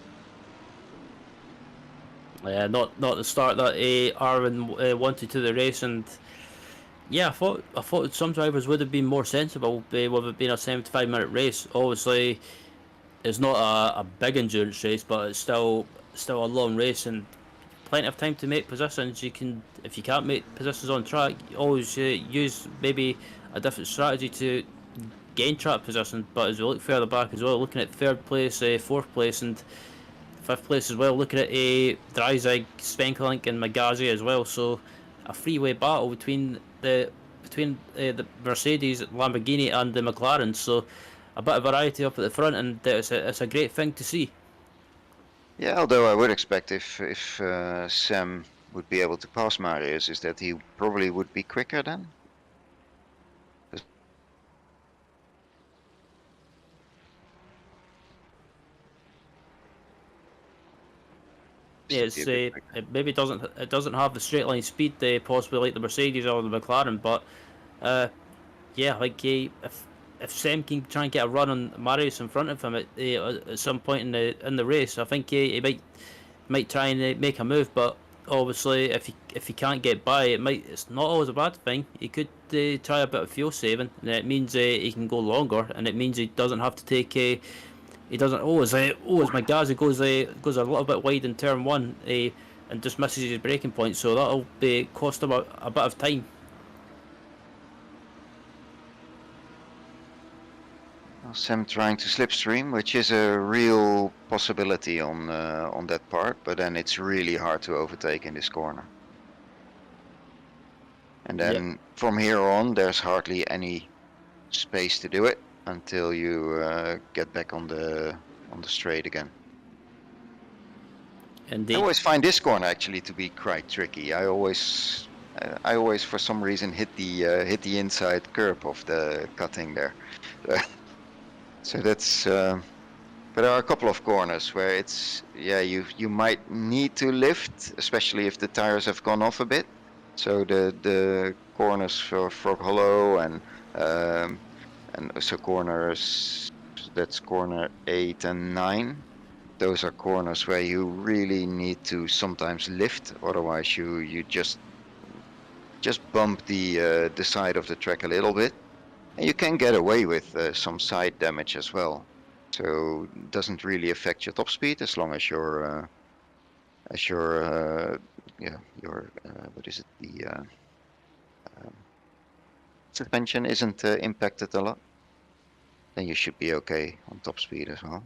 yeah, not the start that Arwen wanted to the race, and yeah, I thought some drivers would have been more sensible with it being a 75-minute race. Obviously, it's not a big endurance race, but it's still a long race and plenty of time to make positions. You can, if you can't make positions on track, you always use maybe a different strategy to gain track position. But as we look further back as well, looking at third place, fourth place, and fifth place as well, looking at Dreizig, Svenkelink, and Magazi as well. So a three-way battle between the Mercedes, Lamborghini, and the McLaren. So a bit of variety up at the front, and it's a great thing to see. Yeah, although I would expect if Sam would be able to pass Marius, is that he probably would be quicker then. Yeah, it maybe doesn't have the straight line speed possibly like the Mercedes or the McLaren, but yeah, like if Sam can try and get a run on Marius in front of him at some point in the race, I think he might try and make a move. But obviously, if he can't get by, it's not always a bad thing. He could try a bit of fuel saving, and it means he can go longer, and it means he doesn't have to take he doesn't. As Magazi goes a little bit wide in turn one, and just misses his braking point. So that'll cost him a bit of time. Sam trying to slipstream, which is a real possibility on that part, but then it's really hard to overtake in this corner. And then from here on, there's hardly any space to do it until you get back on the straight again. And I always find this corner actually to be quite tricky. I always for some reason hit the inside curb of the cutting there. So that's, but there are a couple of corners where it's, yeah, you might need to lift, especially if the tires have gone off a bit. So the corners for Frog Hollow and also corners, that's corner 8 and 9. Those are corners where you really need to sometimes lift, otherwise you just bump the side of the track a little bit. And you can get away with some side damage as well, so it doesn't really affect your top speed as long as your what is it, the suspension isn't impacted a lot. Then you should be okay on top speed as well.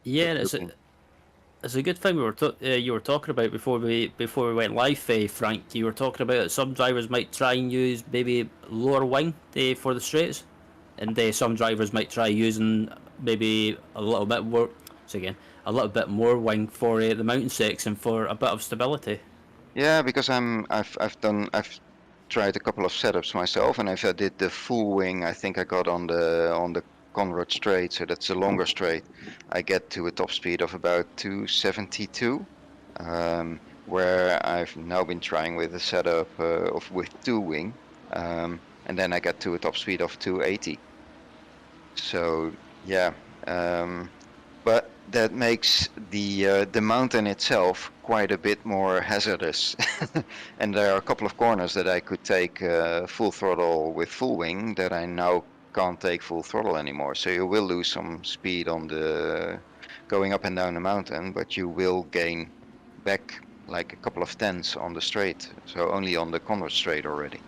yeah, it's a good thing you were talking about before we went live, Frank. You were talking about that some drivers might try and use maybe lower wing for the straights, and some drivers might try using maybe a little bit more. So again, a little bit more wing for the mountain section for a bit of stability. Yeah, because I've tried a couple of setups myself, and if I did the full wing, I think I got on the Conrad straight, so that's a longer straight, I get to a top speed of about 272, where I've now been trying with a setup with 2 wing, and then I get to a top speed of 280. So yeah, but that makes the mountain itself quite a bit more hazardous. And there are a couple of corners that I could take full throttle with full wing that I now can't take full throttle anymore. So you will lose some speed on the going up and down the mountain, but you will gain back like a couple of tenths on the straight. So only on the Conrad straight already.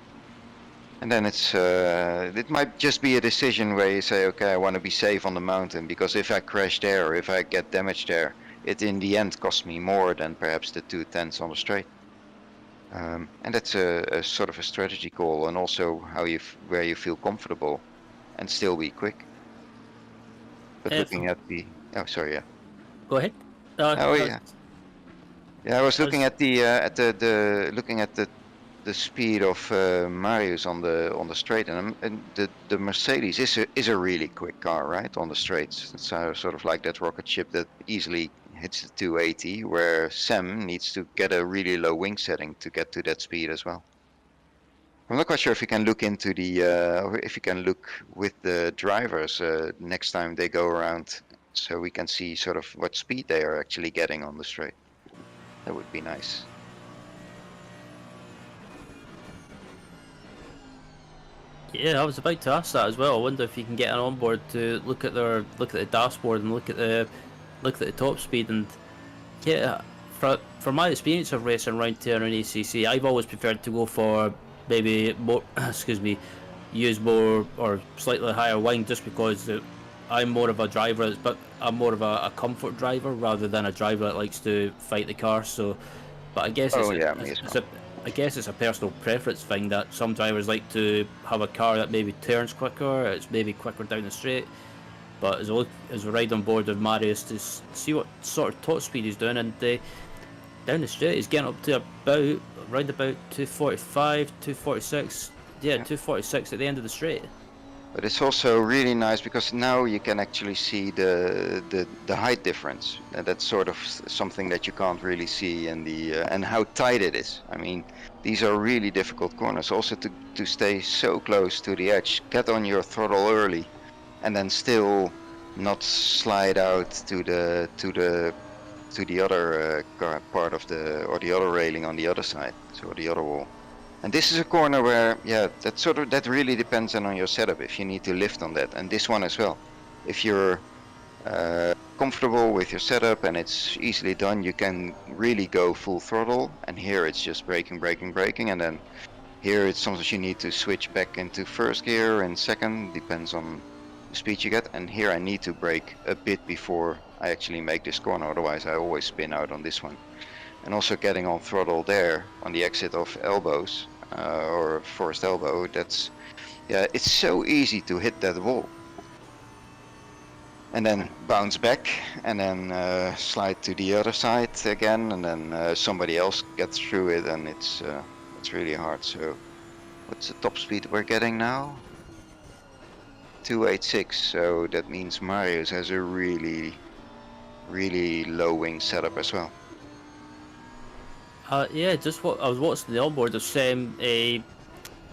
And then it might just be a decision where you say, okay, I want to be safe on the mountain, because if I crash there or if I get damaged there, it in the end costs me more than perhaps the 2 tenths on the straight. And that's a sort of a strategy call, and also where you feel comfortable and still be quick. But looking at the, oh sorry, yeah. Go ahead. Yeah, I was looking at the looking at the the speed of Marius on the straight, and the Mercedes is a really quick car, right, on the straights. It's sort of like that rocket ship that easily hits the 280, where Sam needs to get a really low wing setting to get to that speed as well. I'm not quite sure if you can look into the if you can look with the drivers next time they go around, so we can see sort of what speed they are actually getting on the straight. That would be nice. Yeah, I was about to ask that as well. I wonder if you can get an onboard to look at the dashboard and look at the top speed. And yeah, for my experience of racing around here in ACC, I've always preferred to go for maybe more use more or slightly higher wing, just because I'm more of a driver, but I'm more of a comfort driver rather than a driver that likes to fight the car. So, but I guess I guess it's a personal preference thing that some drivers like to have a car that maybe turns quicker, it's maybe quicker down the straight. But as we ride on board with Marius to see what sort of top speed he's doing, and down the straight he's getting up to around about 245, 246. Yeah, 246 at the end of the straight. But it's also really nice because now you can actually see the height difference. And that's sort of something that you can't really see in the and how tight it is. I mean, these are really difficult corners. Also to stay so close to the edge, get on your throttle early, and then still not slide out to the other part of the other railing on the other side, so the other wall. And this is a corner where, yeah, that really depends on your setup, if you need to lift on that. And this one as well. If you're comfortable with your setup and it's easily done, you can really go full throttle. And here it's just braking, and then here it's sometimes you need to switch back into first gear and second, depends on the speed you get. And here I need to brake a bit before I actually make this corner, otherwise I always spin out on this one. And also getting on throttle there on the exit of elbows or forced elbow, it's so easy to hit that wall and then bounce back and then slide to the other side again, and then somebody else gets through it, and it's really hard. So what's the top speed we're getting now? 286. So that means Marius has a really low wing setup as well. Yeah, just what I was watching the onboard of Sam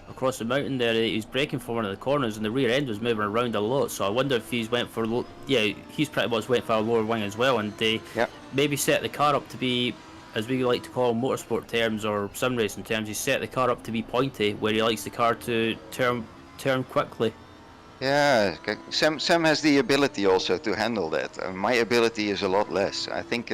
across the mountain there. He was braking for one of the corners, and the rear end was moving around a lot. So I wonder if he's went for he's pretty much went for a lower wing as well, and maybe set the car up to be, as we like to call motorsport terms or sim racing terms, he set the car up to be pointy, where he likes the car to turn quickly. Yeah, Sam has the ability also to handle that. My ability is a lot less. I think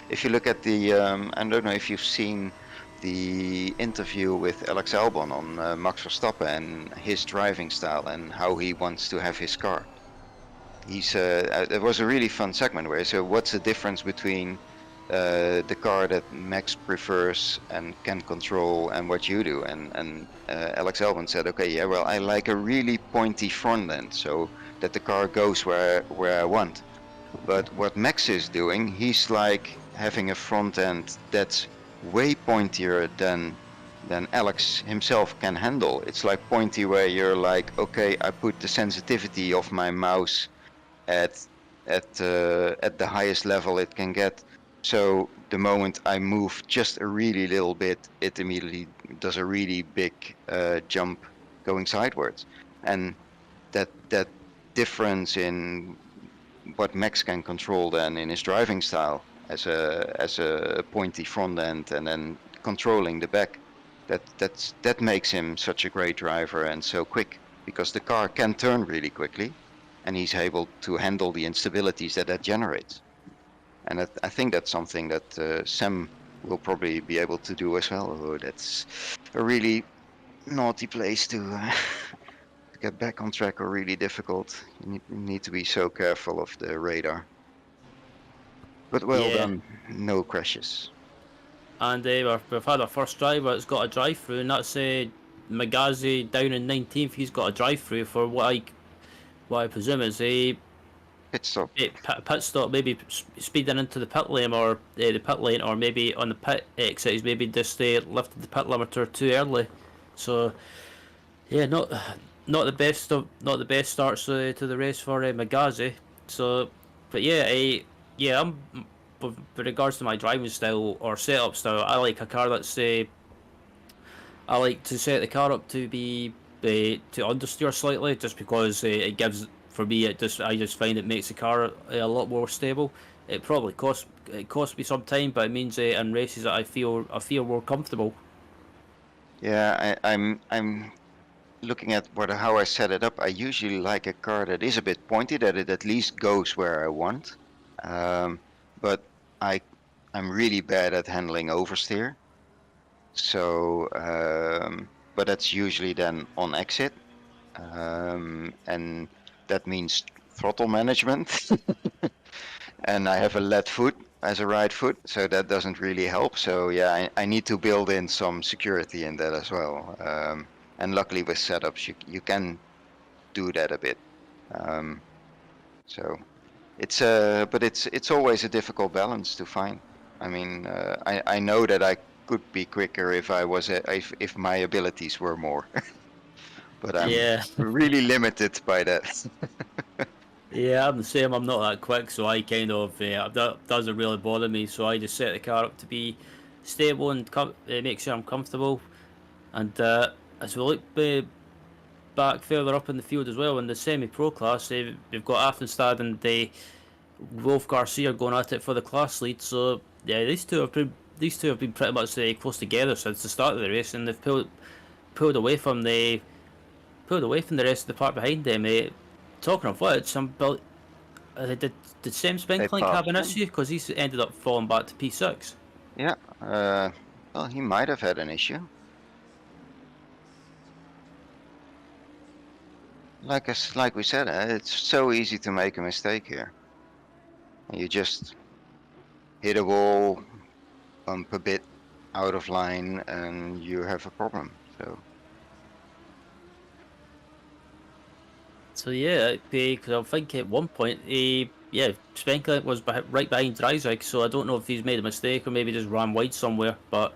if you look at the, I don't know if you've seen the interview with Alex Albon on Max Verstappen and his driving style and how he wants to have his car. It was a really fun segment where he said, what's the difference between the car that Max prefers and can control and what you do, and Alex Albon said, okay, yeah, well, I like a really pointy front end so that the car goes where I want. But what Max is doing, he's like having a front end that's way pointier than Alex himself can handle. It's like pointy where you're like, okay, I put the sensitivity of my mouse at the highest level it can get. So the moment I move just a really little bit, it immediately does a really big jump going sideways. And that difference in what Max can control then in his driving style as a pointy front end and then controlling the back, that makes him such a great driver and so quick, because the car can turn really quickly and he's able to handle the instabilities that generates. And I think that's something that Sam will probably be able to do as well. Although that's a really naughty place to get back on track, or really difficult. You need to be so careful of the radar. But well done, no crashes. And we've had our first driver that's got a drive-through, and that's Magazi down in 19th. He's got a drive-through for what I presume is Pit stop. Pit stop, maybe speeding into the pit lane or maybe on the pit exit, he's maybe just lifted the pit limiter too early. So yeah, not the best starts to the race for Magazi. So, but yeah, I'm with regards to my driving style or setup style, I like a car that's I like to set the car up to be to understeer slightly, just because it gives, for me, I just find it makes the car a lot more stable. It costs me some time, but it means in races that I feel more comfortable. Yeah, I'm looking at how I set it up. I usually like a car that is a bit pointy, that it at least goes where I want. But I'm really bad at handling oversteer. So, but that's usually then on exit, and that means throttle management. And I have a left foot as a right foot, so that doesn't really help. So yeah, I need to build in some security in that as well. And luckily with setups, you can do that a bit. So it's always a difficult balance to find. I mean, I know that I could be quicker if my abilities were more, but I'm Yeah, really limited by that. yeah, I'm the same. I'm not that quick, so I kind of that doesn't really bother me. So I just set the car up to be stable and make sure I'm comfortable. And as we look back further up in the field as well, in the semi-pro class, we've got Affenstad and Wolf Garcia going at it for the class lead. So yeah, these two have been pretty much close together since the start of the race, and they've pulled away from the rest of the part behind them. Talking of which, did Sam They Spinklink have passed an him. issue because he's ended up falling back to P6? Yeah. Well, he might have had an issue. Like we said, it's so easy to make a mistake here. You just hit a wall, bump a bit out of line, and you have a problem. So yeah, because I think at one point, Spinklink was right behind Dreisig, so I don't know if he's made a mistake or maybe just ran wide somewhere. But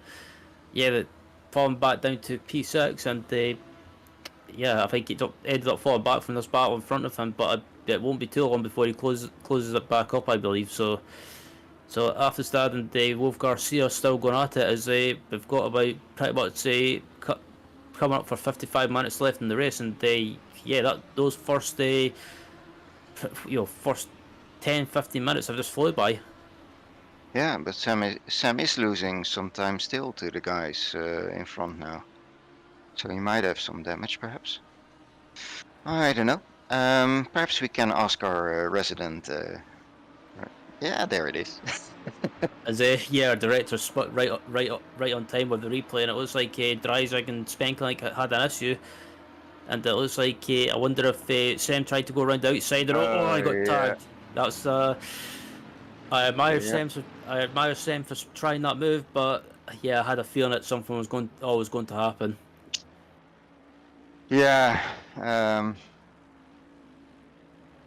yeah, falling back down to P6, and yeah, I think he ended up falling back from this battle in front of him. But it won't be too long before he closes it back up, I believe. So after starting, Wolf Garcia still going at it, as we've got about pretty much coming up for 55 minutes left in the race, and those first first 10-15 minutes have just flew by. Yeah, but Sam is losing some time still to the guys in front now. So he might have some damage, perhaps. I don't know. Perhaps we can ask our resident. Yeah, there it is. As our director spot right on time with the replay, and it looks like Dreisig and Spinklink had an issue, and it looks like I wonder if Sam tried to go around the outside, and I got tagged. That's I admire Sam for trying that move, but yeah, I had a feeling that something was going to happen. Yeah,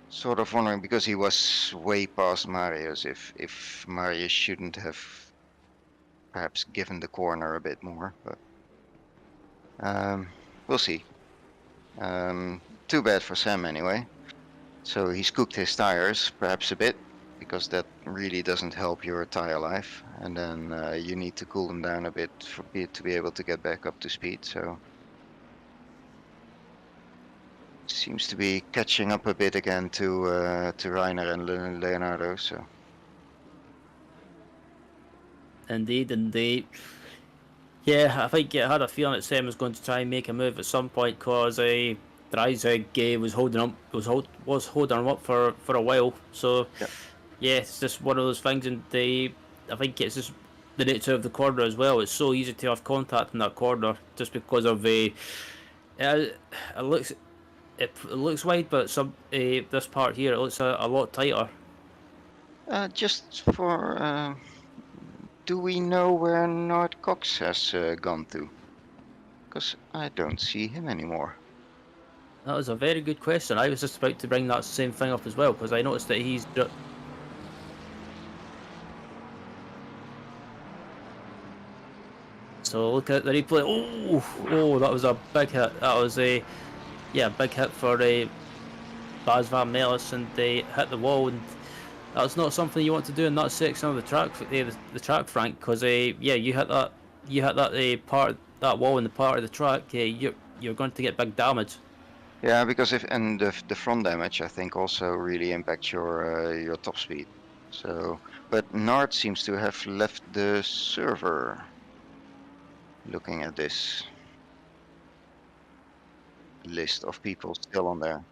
sort of wondering, because he was way past Marius, if Marius shouldn't have perhaps given the corner a bit more, but we'll see. Too bad for Sam anyway. So he's cooked his tires perhaps a bit, because that really doesn't help your tire life, and then you need to cool them down a bit to be able to get back up to speed. So seems to be catching up a bit again to Reiner and Leonardo. So Indeed. Yeah, I think I had a feeling that Sam was going to try and make a move at some point, because Dreisig was holding him up for a while. So yeah, it's just one of those things, and I think it's just the nature of the corner as well. It's so easy to have contact in that corner just because of it looks wide, but this part here, it looks a lot tighter. Just for do we know where Nord Cox has gone to? Because I don't see him anymore. That was a very good question. I was just about to bring that same thing up as well, because I noticed that he's. So look at the replay. Oh, that was a big hit. That was a big hit for a Baz Van Melis, and they hit the wall, and that's not something you want to do in that section of the track, the track, Frank, because you hit that part, that wall in the part of the track, you're going to get big damage. Yeah, because the front damage I think also really impacts your top speed. So, but Nard seems to have left the server. Looking at this list of people still on there.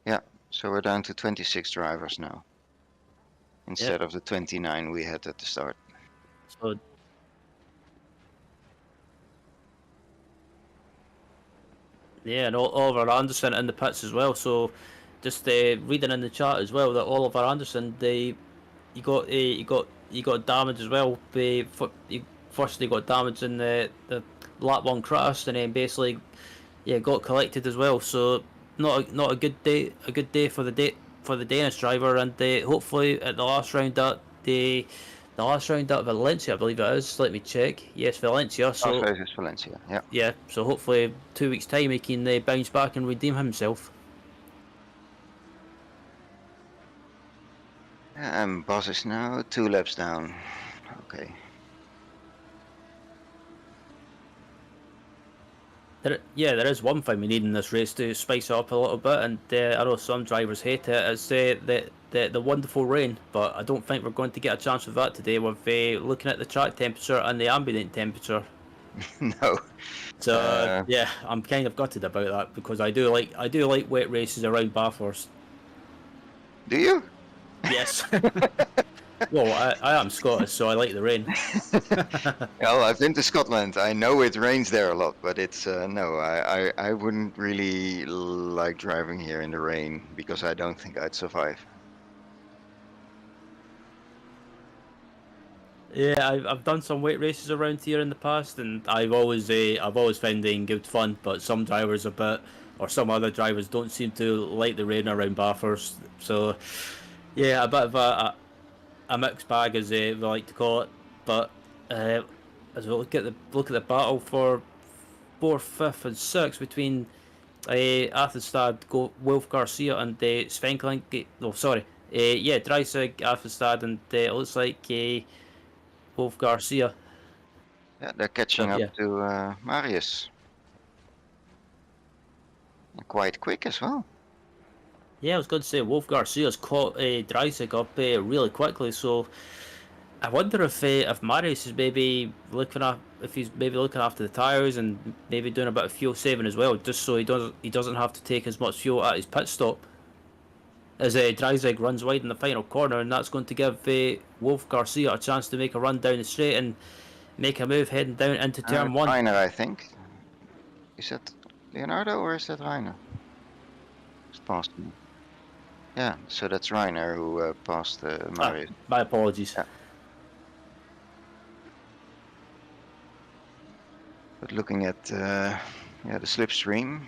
Yeah, so we're down to 26 drivers now, instead of the 29 we had at the start. So yeah, and Oliver Anderson in the pits as well. So just reading in the chat as well that Oliver Anderson, he got damage as well. First he got damage in the lap one crash, and then basically got collected as well. So not a good day for the Danish driver, and hopefully at the last round at Valencia, I believe it is. Let me check. Yes, Valencia. So last race is Valencia. Yeah. yeah. So hopefully 2 weeks time he can bounce back and redeem himself. And Bas is now 2 laps down. Okay. There is one thing we need in this race to spice it up a little bit, and I know some drivers hate it. It's the wonderful rain, but I don't think we're going to get a chance of that today. With looking at the track temperature and the ambient temperature. No. So yeah, I'm kind of gutted about that, because I do like wet races around Bathurst. Do you? Yes. Well, I am Scottish, so I like the rain. Well, I've been to Scotland. I know it rains there a lot, but it's no. I wouldn't really like driving here in the rain, because I don't think I'd survive. Yeah, I've done some wet races around here in the past, and I've always found them good fun. But some drivers some other drivers don't seem to like the rain around Bathurst. So yeah, a bit of a mixed bag, as we like to call it. But as we look at the battle for 4th, 5th, and 6th between Athelstad, Wolf Garcia, and Svenklink. No, sorry, Dreisig, Athelstad, and it looks like Wolf Garcia. Yeah, they're catching up to Marius. Quite quick as well. Yeah, I was going to say Wolf Garcia's caught Dreisig up really quickly, so I wonder if Marius is maybe looking after the tyres and maybe doing a bit of fuel saving as well, just so he doesn't have to take as much fuel at his pit stop. As Dreisig runs wide in the final corner, and that's going to give Wolf Garcia a chance to make a run down the straight and make a move heading down into turn 1. Reiner, I think. Is that Leonardo or is that Reiner? It's past me. Yeah, so that's Reiner who passed Marius. My apologies. Yeah. But looking at the slipstream.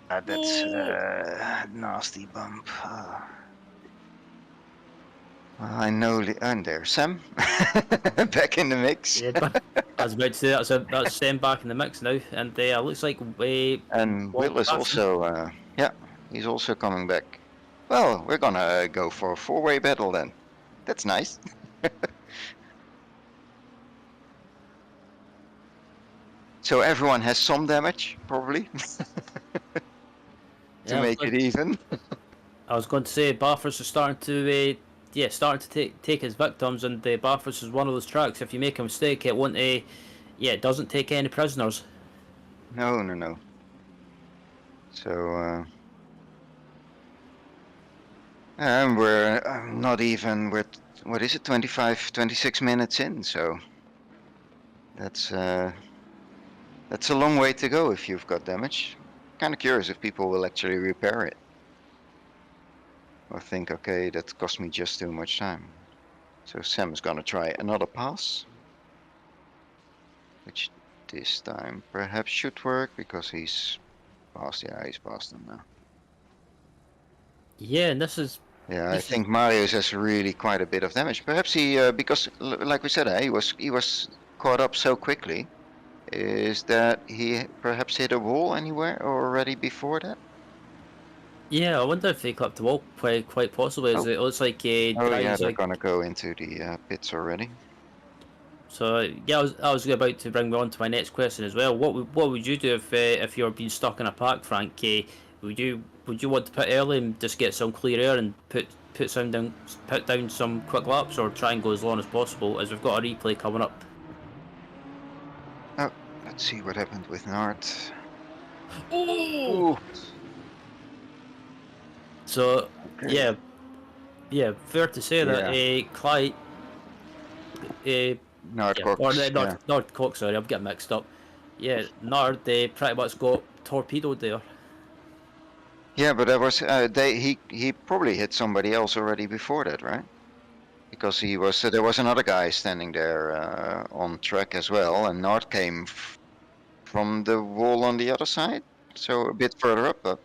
That's a nasty bump. I know, and there's Sam back in the mix. Yeah, I was about to say that's Sam back in the mix now, and looks like and Will is also he's also coming back. Well, we're gonna go for a 4-way battle then. That's nice. So everyone has some damage, probably, to make it even. I was going to say Bathurst is starting to take his victims, and Bathurst is one of those tracks. If you make a mistake, it won't. It doesn't take any prisoners. No. So and we're not even. We're what is it? 26 minutes in. So that's a long way to go if you've got damage. Kind of curious if people will actually repair it. Or think, okay, that cost me just too much time. So Sam's gonna try another pass. which this time perhaps should work because he's past. Yeah, he's past them now. Yeah, and this is Yeah, I think Marius has really quite a bit of damage. Perhaps he, because like we said, he was caught up so quickly. Is that he perhaps hit a wall anywhere already before that? yeah. I wonder if they clipped the wall quite possibly. As Oh. it looks like a Oh yeah, drives they're like. gonna go into the pits already. So yeah, I was about to bring me on to my next question as well. What would you do if you were being stuck in a park, Frank? Would you want to put early and just get some clear air and put down some quick laps, or try and go as long as possible? As we've got a replay coming up. Oh, let's see what happened with Nart. Oh. Ooh. So Okay. yeah, fair to say that Yeah. a Clyde, a Nart yeah, or Cox. Yeah. not Cox. Sorry, I'm getting mixed up. Yeah, Nard, they pretty much got torpedoed there. Yeah, but that was he probably hit somebody else already before that, right? Because he was there was another guy standing there on track as well, and Nart came from the wall on the other side, so a bit further up. But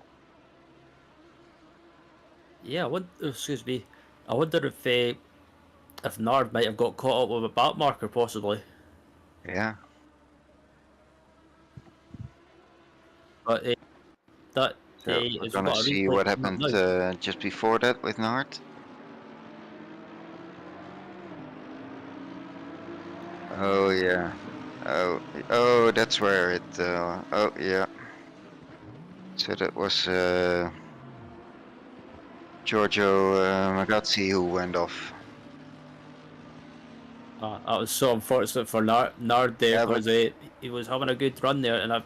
Yeah, excuse me. I wonder if Nard might have got caught up with a back marker, possibly. yeah, But that so we're as we've gonna got a see replay what coming up happened now. just before that with Nart. Oh yeah. Oh, that's where it. Oh yeah. So that was Giorgio Magazzi who went off. That was so unfortunate for Nard there, Yeah, because he was having a good run there, and I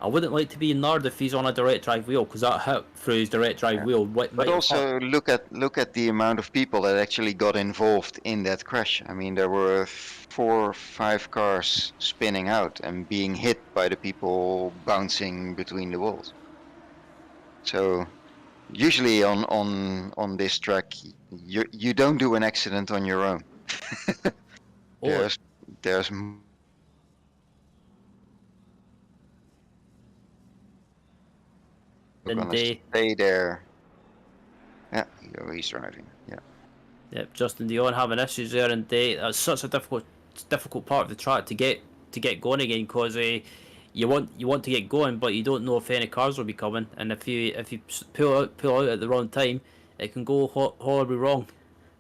wouldn't like to be Nard if he's on a direct drive wheel, because that hit through his direct drive yeah. wheel But might have hurt. also look at the amount of people that actually got involved in that crash. I mean, there were 4 or 5 cars spinning out and being hit by the people bouncing between the walls. So usually on this track, you don't do an accident on your own. Oh, There's we're and gonna stay there. Yeah, he's driving. Yeah. yep, Justin Dion having issues there, and that's such a difficult part of the track to get going again, because you want to get going, but you don't know if any cars will be coming, and if you pull out at the wrong time, it can go horribly wrong.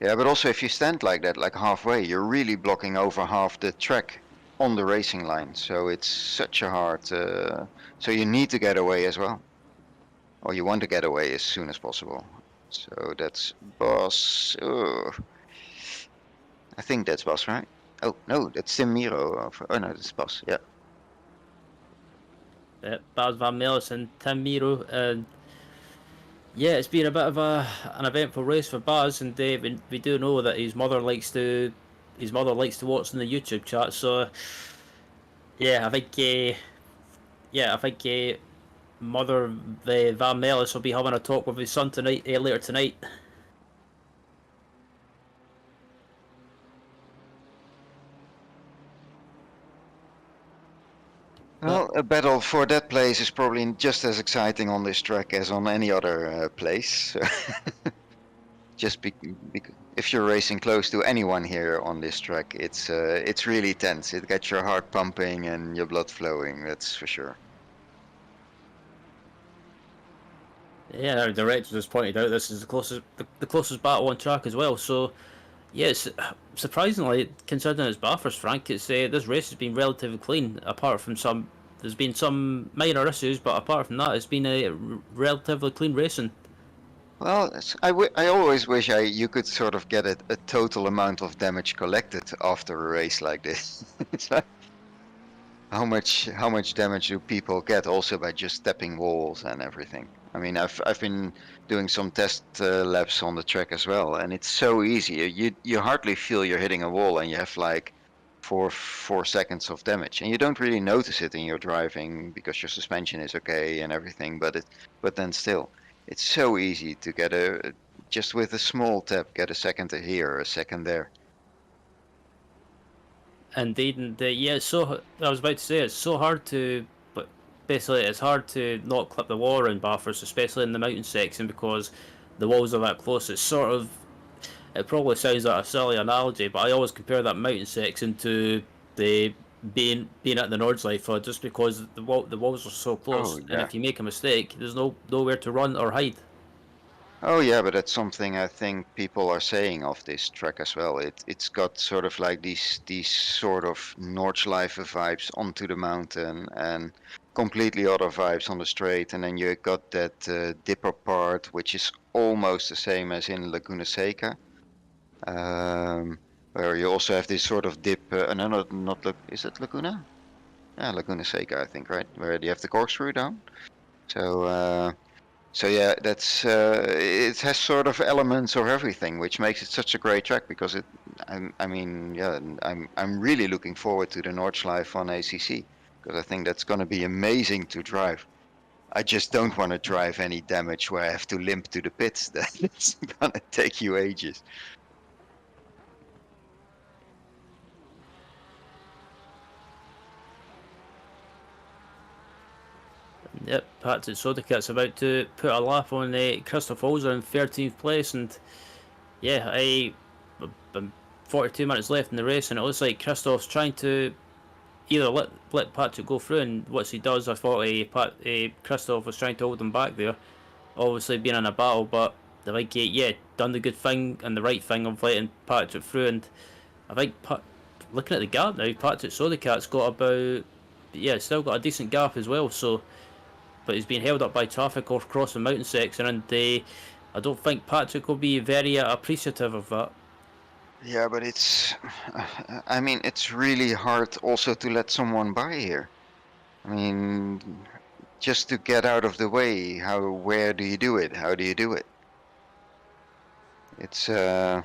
Yeah, but also if you stand like that, like halfway, you're really blocking over half the track on the racing line. So it's such a hard. So you need to get away as well, or you want to get away as soon as possible. So that's Boss. Oh, I think that's Boss, right? Oh no, that's Tim Miro. Oh no, that's Boss. Yeah. Baz Van Melis and Tim Miro, and yeah, it's been a bit of an eventful race for Baz, and we do know that his mother likes to watch in the YouTube chat. So yeah, I think Mother Van Melis will be having a talk with his son tonight, later tonight. Well, a battle for that place is probably just as exciting on this track as on any other place. Just if you're racing close to anyone here on this track, it's really tense. It gets your heart pumping and your blood flowing. That's for sure. Yeah, our director just pointed out this is the closest battle on track as well. So yes, surprisingly, considering it's Bathurst, Frank, it's this race has been relatively clean. Apart from there's been some minor issues, but apart from that, it's been a relatively clean racing. Well, I always wish you could sort of get a total amount of damage collected after a race like this. It's like, how much damage do people get also by just stepping walls and everything? I mean, I've been doing some test laps on the track as well, and it's so easy. You hardly feel you're hitting a wall, and you have like 4 seconds of damage, and you don't really notice it in your driving because your suspension is okay and everything. But then still, it's so easy to get just with a small tap, get a second here, a second there. Indeed, and yeah, it's so. I was about to say it's so hard to, but basically it's hard to not clip the wall around Bathurst, especially in the mountain section because the walls are that close. It's sort of. It probably sounds like a silly analogy, but I always compare that mountain section to the being at the Nordschleife, just because the walls are so Oh close, and yeah. if you make a mistake, there's nowhere to run or hide. Oh yeah, but that's something I think people are saying of this track as well. It's got sort of like these sort of Nordschleife vibes onto the mountain and completely other vibes on the straight, and then you got that dipper part which is almost the same as in Laguna Seca, um, where you also have this sort of dip. No, not is it Laguna? Yeah, Laguna Seca, I think, right? Where you have the corkscrew down. So. So yeah, that's it has sort of elements of everything, which makes it such a great track because I mean, yeah, I'm really looking forward to the Nordschleife on ACC because I think that's going to be amazing to drive. I just don't want to drive any damage where I have to limp to the pits. That's going to take you ages. Yep, Patrick Sodicat's about to put a lap on Christoph Holzer in 13th place, and yeah, I'm 42 minutes left in the race, and it looks like Christoph's trying to either let Patrick go through, and once he does, I thought Christoph was trying to hold him back there, obviously being in a battle, but I think done the good thing and the right thing of letting Patrick through, and I think looking at the gap now, Patrick Sodicat's got still got a decent gap as well, so. But he's been held up by traffic across the mountain section, and I don't think Patrick will be very appreciative of that. Yeah, but I mean, it's really hard also to let someone by here. I mean, just to get out of the way, where do you do it? How do you do it? It's I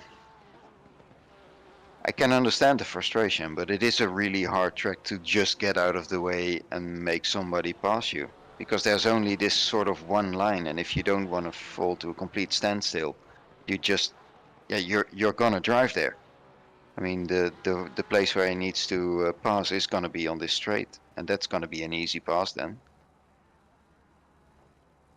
can understand the frustration, but it is a really hard track to just get out of the way and make somebody pass you. Because there's only this sort of one line, and if you don't want to fall to a complete standstill, you just you're gonna drive there. I mean, the place where he needs to pass is gonna be on this straight, and that's gonna be an easy pass then.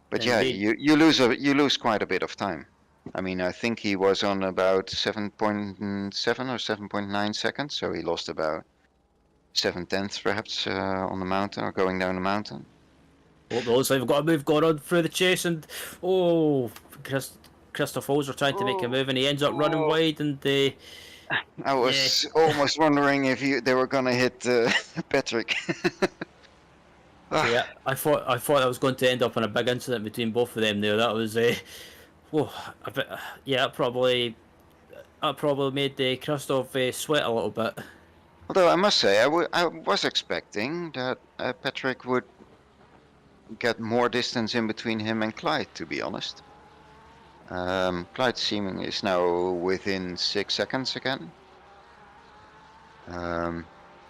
But yeah, Indeed. you lose quite a bit of time. I mean, I think he was on about 7.7 or 7.9 seconds, so he lost about 7/10 perhaps on the mountain or going down the mountain. Oh, it looks like we've got a move going on through the chase, and Christoph Holzer trying to make a move, and he ends up running Oh, wide, and I yeah. was almost wondering if they were gonna hit Patrick. Yeah, I thought I was going to end up in a big incident between both of them there. That was whoa, a bit, yeah, that probably made Christoph sweat a little bit. Although I must say, I was expecting that Patrick would get more distance in between him and Clyde, to be honest. Clyde seemingly is now within 6 seconds again.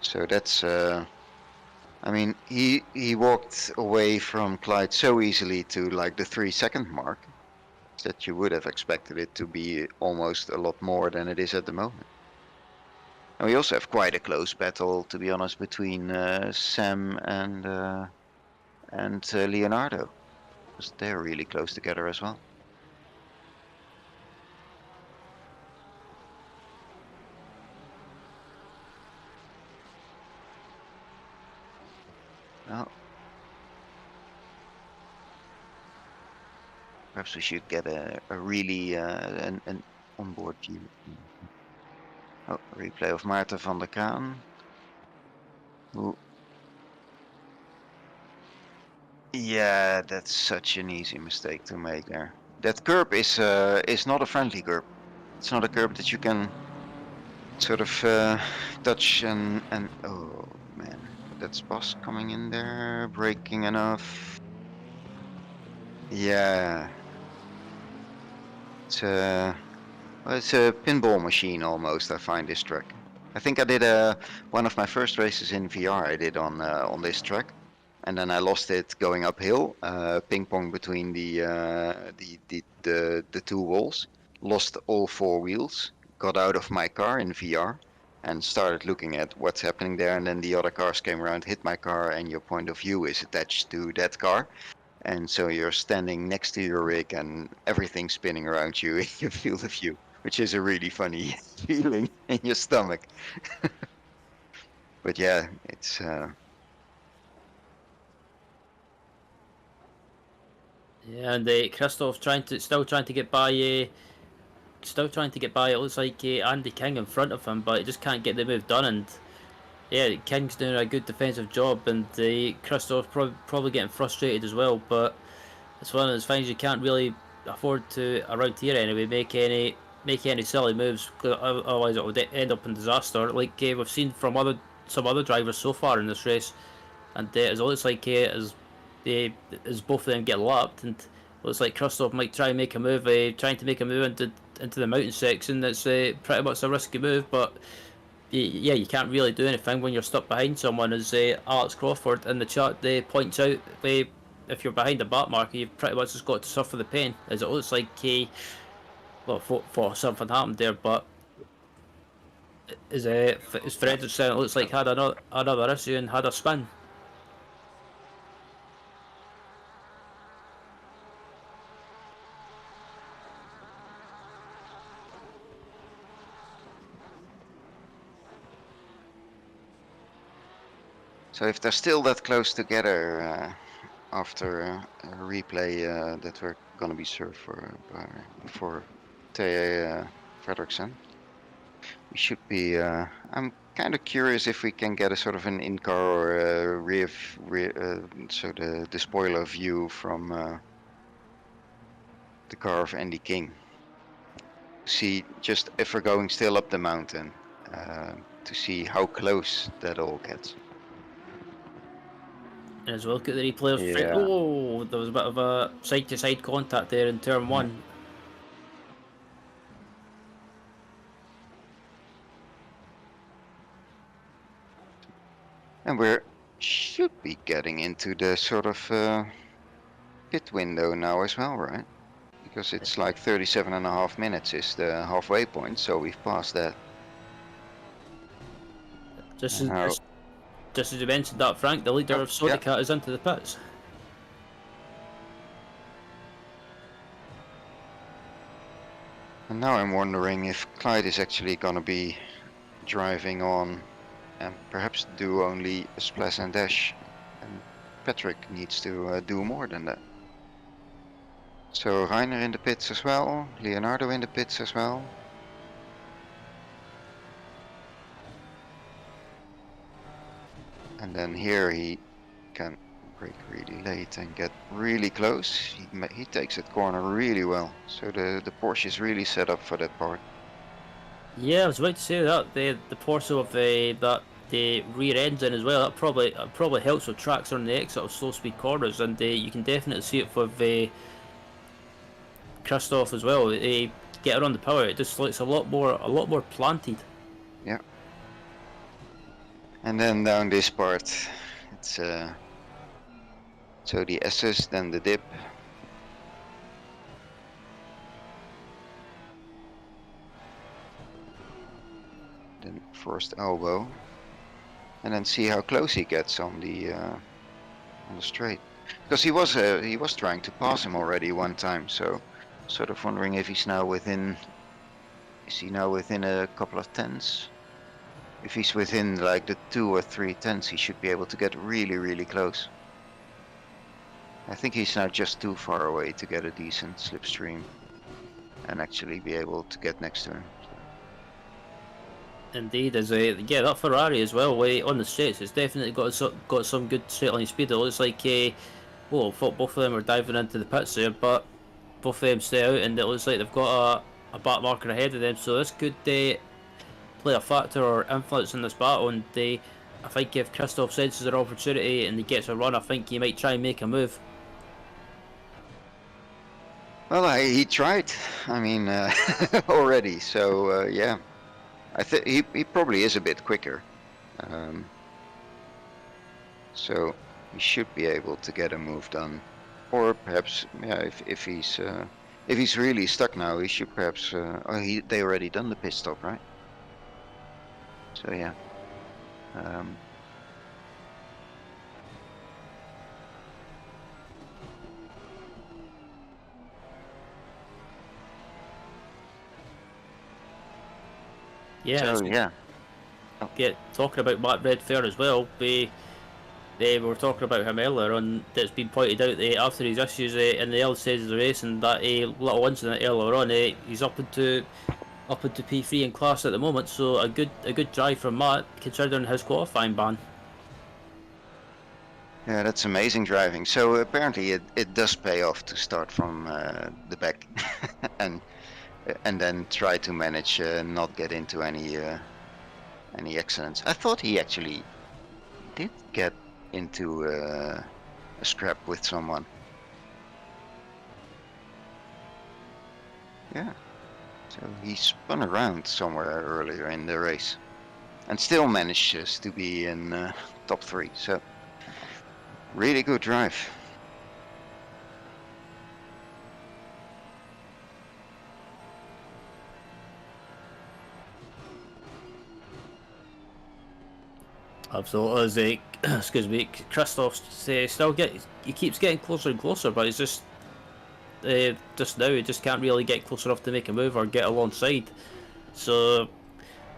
So that's, I mean, he walked away from Clyde so easily to like the 3-second mark that you would have expected it to be almost a lot more than it is at the moment. And we also have quite a close battle, to be honest, between Sam and Leonardo, because they're really close together as well. Well, perhaps we should get a really an onboard view. Oh, replay of Maarten van der Kaan. Ooh. Yeah, that's such an easy mistake to make there. That curb is not a friendly curb. It's not a curb that you can sort of touch and oh man, that's Boss coming in there, braking enough. Yeah, it's a pinball machine almost. I find this track. I think I did one of my first races in VR. I did on this track, and then I lost it going uphill, ping pong between the two walls. Lost all four wheels. Got out of my car in VR, and started looking at what's happening there, and then the other cars came around, hit my car, and your point of view is attached to that car. And so you're standing next to your rig and everything's spinning around you in your field of view, which is a really funny feeling in your stomach. But yeah, it's Yeah, and Christoph still trying to get by. Still trying to get by. It looks like Andy King in front of him, but he just can't get the move done. And yeah, King's doing a good defensive job, and Christoph probably getting frustrated as well. But it's one of those things you can't really afford to, around here anyway, make any silly moves, otherwise it would end up in disaster. Like we've seen from some other drivers so far in this race, and it looks like as both of them get lapped, and it looks like Christoph might try and make a move, trying to make a move into the mountain section. That's pretty much a risky move, but yeah, you can't really do anything when you're stuck behind someone, as Alex Crawford in the chat points out. If you're behind a back marker, you've pretty much just got to suffer the pain, as it looks like well, for something happened there, but as Frederick said, it looks like had another issue and had a spin. so if they're still that close together after a replay that we're gonna be served for T.A. Fredriksson, we should be. I'm kind of curious if we can get a sort of an in-car or a rear so the spoiler view from the car of Andy King. See just if we're going still up the mountain to see how close that all gets. And as well, look at the replay of Yeah. Oh, there was a bit of a side-to-side contact there in turn one. And we should be getting into the sort of pit window now as well, right? Because it's like 37.5 minutes is the halfway point, so we've passed that. Just as you mentioned that, Frank, the leader of Sodacat is into the pits. And now I'm wondering if Clyde is actually going to be driving on and perhaps do only a splash and dash, and Patrick needs to do more than that. So Rainer in the pits as well, Leonardo in the pits as well. And then here he can brake really late and get really close. He takes that corner really well. So the Porsche is really set up for that part. Yeah, I was about to say that the Porsche of the rear engine as well. That probably helps with tracks on the exit of slow speed corners, and you can definitely see it with Christoph as well. Get around the power, it just looks a lot more planted. Yeah. And then down this part, it's so the SS, then the dip. Then first elbow, and then see how close he gets on the straight, because he was trying to pass him already one time. So sort of wondering if he's now within. Is he now within a couple of tenths? If he's within like the 2 or 3 tenths, he should be able to get really close. I think he's now just too far away to get a decent slipstream and actually be able to get next to him. Indeed, that Ferrari as well. On the straights, it's definitely got some good straight line speed. It looks like I thought both of them were diving into the pits there, but both of them stay out, and it looks like they've got a back marker ahead of them. So this could play a factor or influence in this battle, and I think if Christoph senses an opportunity and he gets a run, I think he might try and make a move. Well, he tried. I mean, already. So yeah, I think he probably is a bit quicker. So he should be able to get a move done, or perhaps yeah, if he's really stuck now, he should perhaps. They already done the pit stop, right? So yeah. Yeah, So yeah. talking about Matt Redfair as well. They were talking about him earlier on. That's been pointed out that after his issues in the early stages of the race and that little incident earlier on, he's up into P3 in class at the moment. So a good drive from Matt considering his qualifying ban. Yeah, that's amazing driving. So apparently it does pay off to start from the back and then try to manage not get into any accidents. I thought he actually did get into a scrap with someone. Yeah. So he spun around somewhere earlier in the race and still manages to be in top 3. So really good drive. Absolutely. Excuse me, Christoph he keeps getting closer and closer, but he's just now he just can't really get close enough to make a move or get alongside. So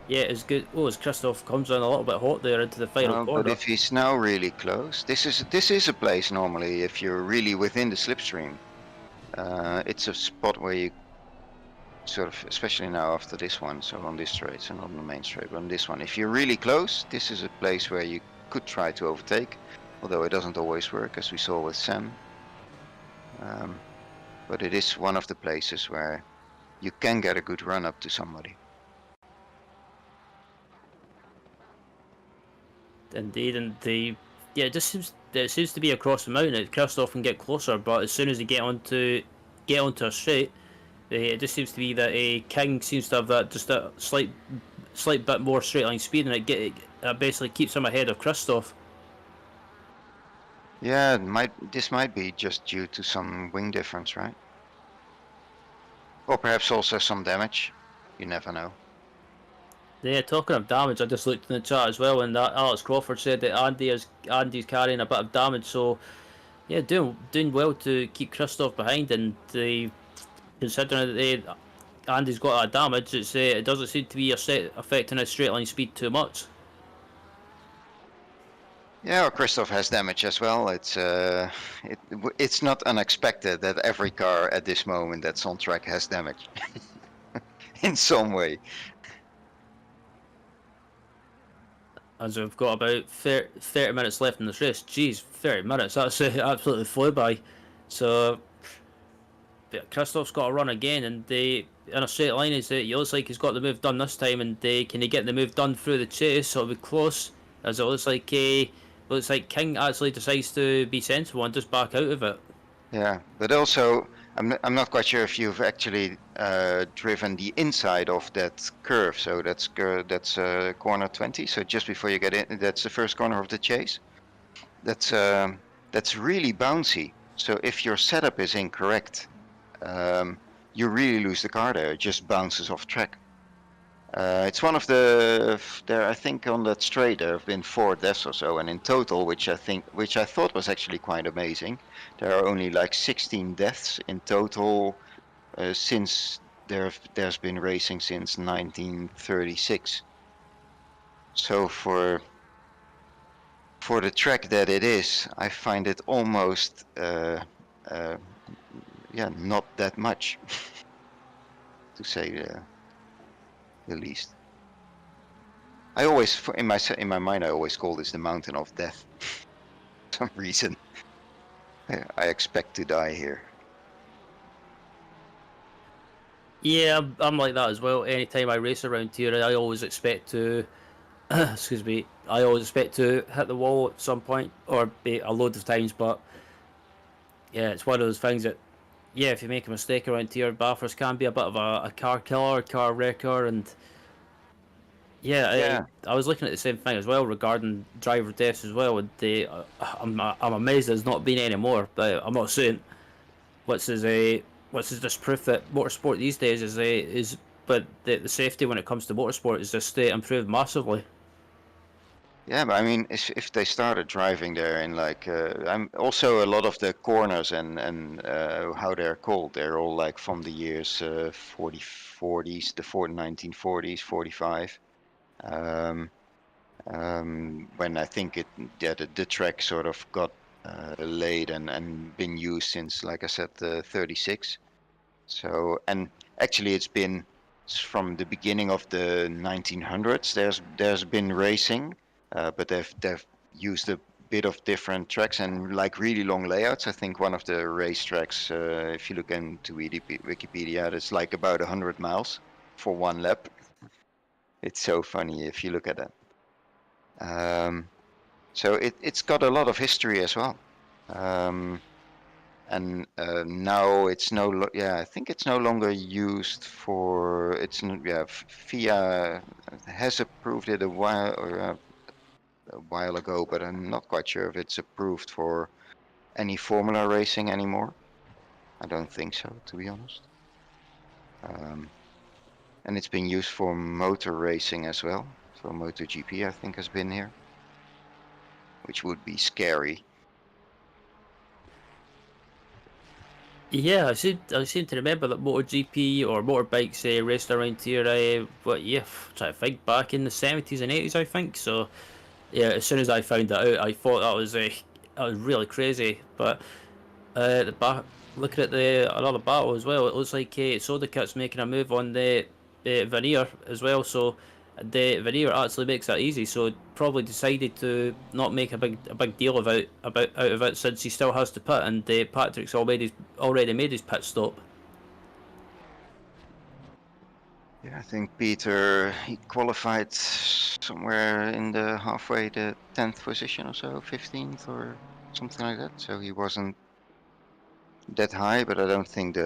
yeah, it's good. Oh, as Christoph comes in a little bit hot there into the final corner. But if he's now really close, this is a place normally if you're really within the slipstream. It's a spot where you sort of, especially now after this one, so on this straight, so not on the main straight, but on this one, if you're really close, this is a place where you could try to overtake, although it doesn't always work, as we saw with Sam. But it is one of the places where you can get a good run up to somebody. Indeed, and it seems to be across the mountain. Christoph can get closer, but as soon as they get onto a straight, it just seems to be that King seems to have that just a slight bit more straight line speed, and it basically keeps him ahead of Christoph. Yeah, this might be just due to some wing difference, right? Or perhaps also some damage. You never know. Yeah, talking of damage, I just looked in the chat as well, and that Alex Crawford said that Andy's carrying a bit of damage. So yeah, doing well to keep Christoph behind, and considering that Andy's got that damage, it doesn't seem to be affecting his straight line speed too much. Yeah, well, Christoph has damage as well. It's not unexpected that every car at this moment that's on track has damage in some way. As we've got about 30 minutes left in this race. Jeez, 30 minutes, that's absolutely flew by. So Christoph's got to run again, and in a straight line, it looks like he's got the move done this time, and can he get the move done through the chase? So it'll be close, as it looks like King actually decides to be sensible and just back out of it. Yeah, but also I'm not quite sure if you've actually driven the inside of that curve. So that's corner 20. So just before you get in, that's the first corner of the chase. That's really bouncy. So if your setup is incorrect, you really lose the car there. It just bounces off track. It's one of I think on that straight there have been 4 deaths or so, and in total, which I thought was actually quite amazing, there are only like 16 deaths in total since there's been racing since 1936. So for the track that it is, I find it almost not that much to say the least. I always, in my mind, I always call this the mountain of death. For some reason, I expect to die here. Yeah, I'm like that as well. Anytime I race around here, I always expect to, excuse me, I always expect to hit the wall at some point, or a load of times. But yeah, it's one of those things that, yeah, if you make a mistake around here, Bathurst can be a bit of a car killer, car wrecker, and I was looking at the same thing as well regarding driver deaths as well. And I'm amazed there's not been any more. But I'm not saying what's is just proof that motorsport these days is but the safety when it comes to motorsport is just improved massively. Yeah, but I mean, if they started driving there in like, I'm also a lot of the corners and how they're called, they're all like from the years 40s, the 1940s, 45. Um, when I think the track sort of got laid and been used since, like I said, 36. So, and actually it's been from the beginning of the 1900s. There's been racing, but they've used a bit of different tracks and like really long layouts. I think one of the race tracks, if you look into Wikipedia, it's like about 100 miles for one lap. It's so funny if you look at that. So it's got a lot of history as well. And now it's I think it's no longer used for, FIA has approved it a while ago, but I'm not quite sure if it's approved for any Formula racing anymore. I don't think so, to be honest. And it's been used for motor racing as well. So MotoGP, I think, has been here, which would be scary. Yeah, I seem to remember that MotoGP or motorbikes raced around here. Trying to think back in the 70s and 80s, I think. So yeah, as soon as I found that out, I thought that was really crazy. But looking at another battle as well, it looks like Sodakat's making a move on the veneer as well. So the veneer actually makes that easy. So probably decided to not make a big deal out of it since he still has to pit, and Patrick's already made his pit stop. Yeah, I think Peter, he qualified somewhere in the halfway, the 10th position or so, 15th or something like that. So he wasn't that high, but I don't think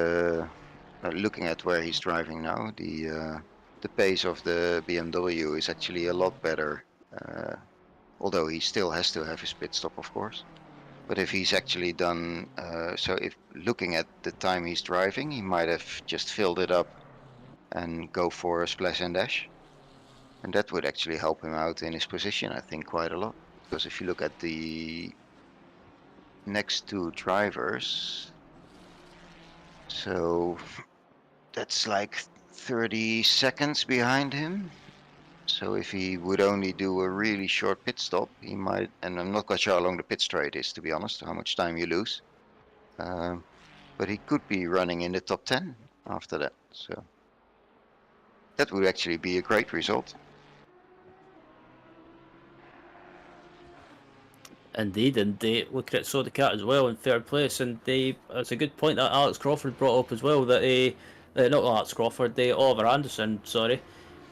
looking at where he's driving now, the pace of the BMW is actually a lot better. Although he still has to have his pit stop, of course. But if he's actually done, so if looking at the time he's driving, he might have just filled it up and go for a splash and dash. And that would actually help him out in his position, I think, quite a lot. Because if you look at the next two drivers, so that's like 30 seconds behind him. So if he would only do a really short pit stop, he might, and I'm not quite sure how long the pit straight is, to be honest, how much time you lose. But he could be running in the top 10 after that. So that would actually be a great result. Indeed, and they look at Sodakat as well in third place, and it's a good point that Alex Crawford brought up as well. That not Alex Crawford, Oliver Anderson, sorry.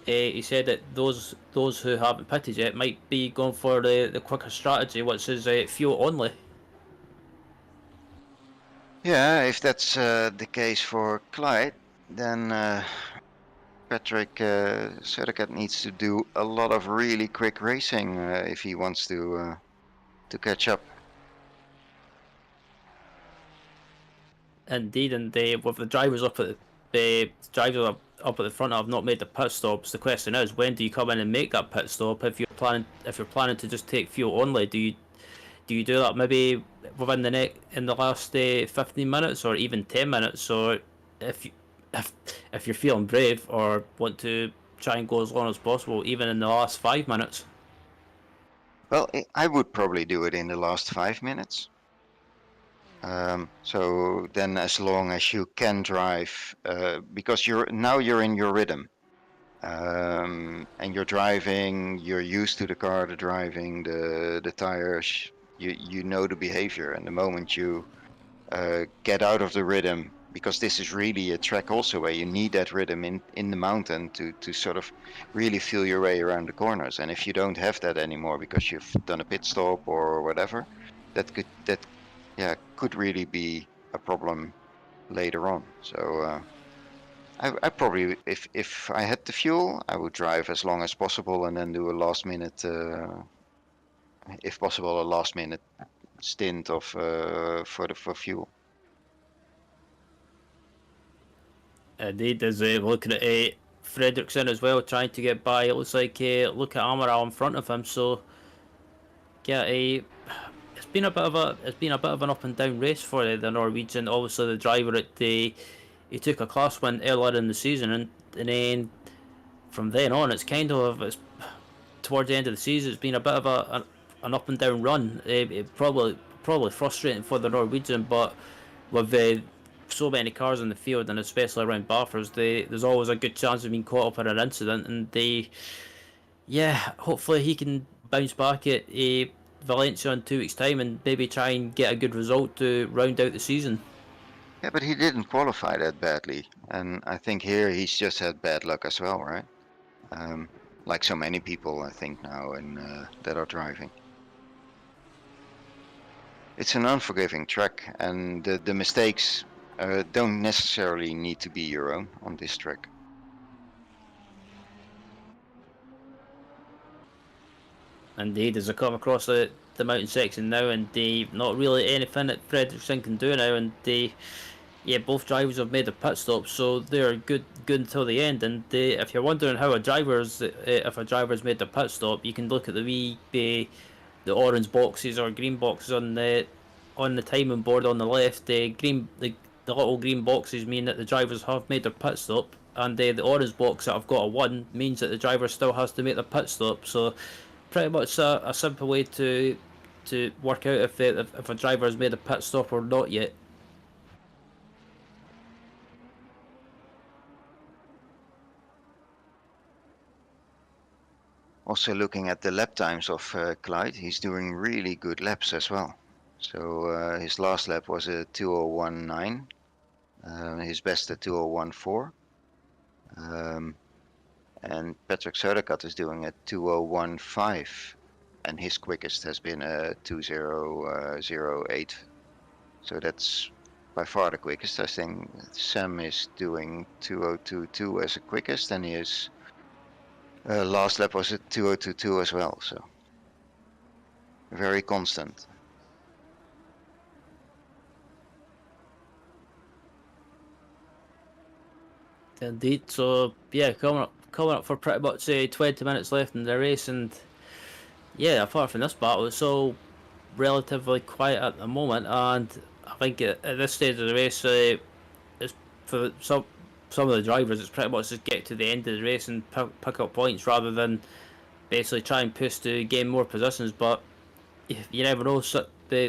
He said that those who haven't pitted yet might be going for the quicker strategy, which is fuel only. Yeah, if that's the case for Clyde, then Patrick Söderqvist needs to do a lot of really quick racing if he wants to catch up. Indeed, and with the drivers up at the front have not made the pit stops. The question is, when do you come in and make that pit stop? If you're planning to just take fuel only, do you do that maybe within in the last 15 minutes or even 10 minutes, or if you, if you're feeling brave or want to try and go as long as possible, even in the last 5 minutes? Well, I would probably do it in the last 5 minutes. So then as long as you can drive, because you're in your rhythm. And you're driving, you're used to the car, the driving, the tires, you know the behavior. And the moment you get out of the rhythm, because this is really a track also where you need that rhythm in the mountain to sort of really feel your way around the corners. And if you don't have that anymore because you've done a pit stop or whatever, that could really be a problem later on. So I probably, if I had the fuel, I would drive as long as possible and then do a last minute, if possible, a last minute stint of for fuel. Indeed, as looking at Fredrickson as well, trying to get by. It looks like look at Amaral in front of him. So yeah, it's been a bit of an up and down race for the Norwegian. Obviously, the driver at the he took a class win earlier in the season, and then from then on, it's towards the end of the season. It's been a bit of an up and down run. It probably frustrating for the Norwegian, but with so many cars in the field, and especially around Bathurst, there's always a good chance of being caught up in an incident. And yeah, hopefully he can bounce back at Valencia in 2 weeks' time and maybe try and get a good result to round out the season. Yeah, but he didn't qualify that badly, and I think here he's just had bad luck as well, right? Like so many people, I think now, and that are driving. It's an unforgiving track, and the mistakes don't necessarily need to be your own on this track. Indeed, as I come across the mountain section now, and not really anything that Fredrickson can do now, and yeah, both drivers have made the pit stop, so they're good until the end. And if you're wondering how if a driver's made the pit stop, you can look at the the orange boxes or green boxes on the timing board on the left. The little green boxes mean that the drivers have made their pit stop, and the orange box that I've got a 1 means that the driver still has to make the pit stop. So pretty much a simple way to work out if a driver has made a pit stop or not yet. Also looking at the lap times of Clyde, he's doing really good laps as well. So his last lap was a 2019, his best a 2014. And Patrick Söderkatt is doing a 2015, and his quickest has been a 2008. So that's by far the quickest. I think Sam is doing 2022 as a quickest, and his last lap was a 2022 as well. So very constant. Indeed. So yeah, coming up for pretty much 20 minutes left in the race, and yeah, apart from this battle, it's all relatively quiet at the moment. And I think at this stage of the race, it's for some of the drivers, it's pretty much just get to the end of the race and pick up points rather than basically try and push to gain more positions. But you never know. So,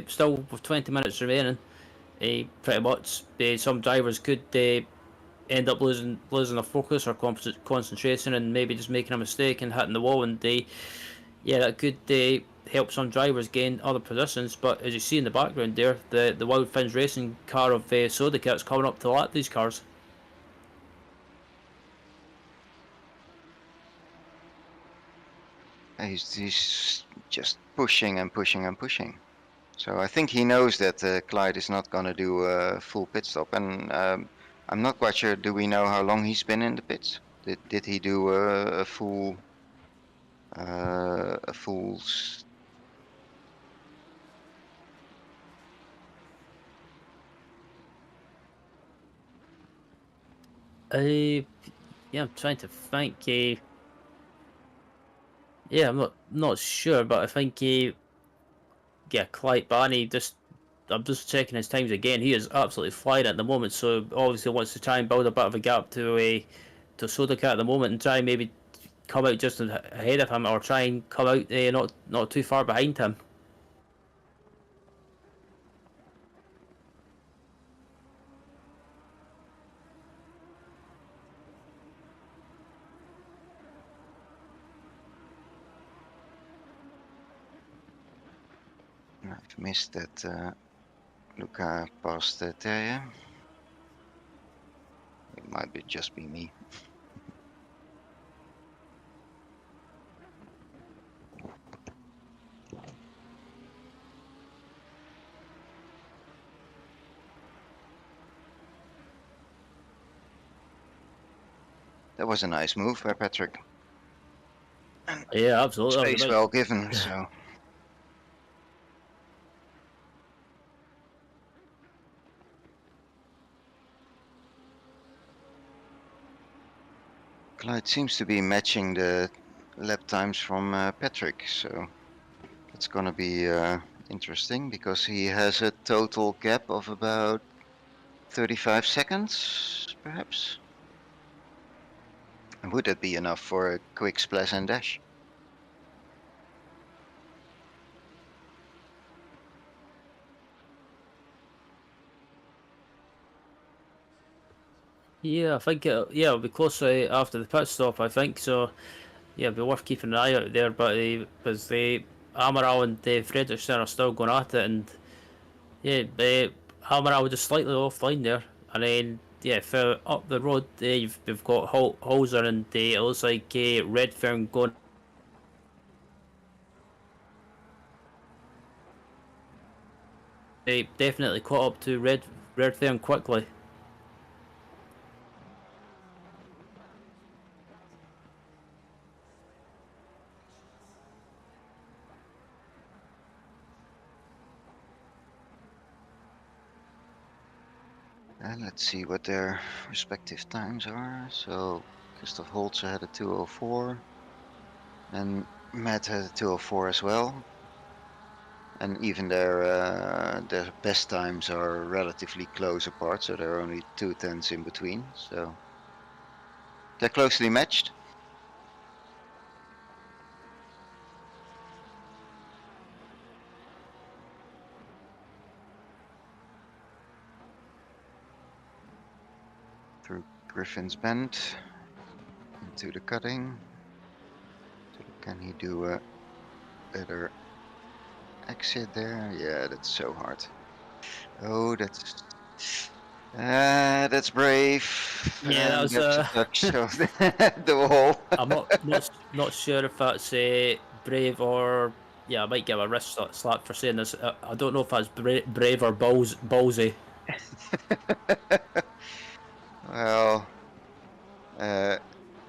still with 20 minutes remaining, pretty much some drivers could end up losing their focus or concentration and maybe just making a mistake and hitting the wall, and yeah, that could help some drivers gain other positions. But as you see in the background there, the Wild Fins Racing car of Sodicat's coming up to lap these cars. He's just pushing and pushing and pushing. So I think he knows that Clyde is not going to do a full pit stop, and I'm not quite sure. Do we know how long he's been in the pits? Did he do a full a full? Yeah, I'm trying to think. Yeah, I'm not sure, but I think yeah, Clyde Barney just. I'm just checking his times again. He is absolutely flying at the moment, so obviously wants to try and build a bit of a gap to Sodakat at the moment and try and maybe come out just ahead of him, or try and come out not too far behind him. I've missed that. Luca passed Terje. It might just be me. That was a nice move by Patrick. Yeah, absolutely. Space well given, so. Light seems to be matching the lap times from Patrick, so it's gonna be interesting because he has a total gap of about 35 seconds, perhaps. And would that be enough for a quick splash and dash? Yeah, I think it'll be close after the pit stop. I think so. Yeah, it'll be worth keeping an eye out there. But because Amaral and Fredrickson are still going at it, and yeah, Amaral was just slightly offline there, and then yeah, for up the road, we've got Holzer and it looks like Redfern going. They definitely caught up to Redfern quickly. And let's see what their respective times are. So Christoph Holzer had a 2:04, and Matt had a 2:04 as well. And even their best times are relatively close apart, so there are only 2 tenths in between. So they're closely matched. Through Griffin's Bend into the cutting. So can he do a better exit there? Yeah, that's so hard. Oh, that's brave. Yeah, that And was that's a touch of the wall. I'm not sure if that's brave or yeah. I might give a wrist slap for saying this. I don't know if that's brave or ballsy. Well,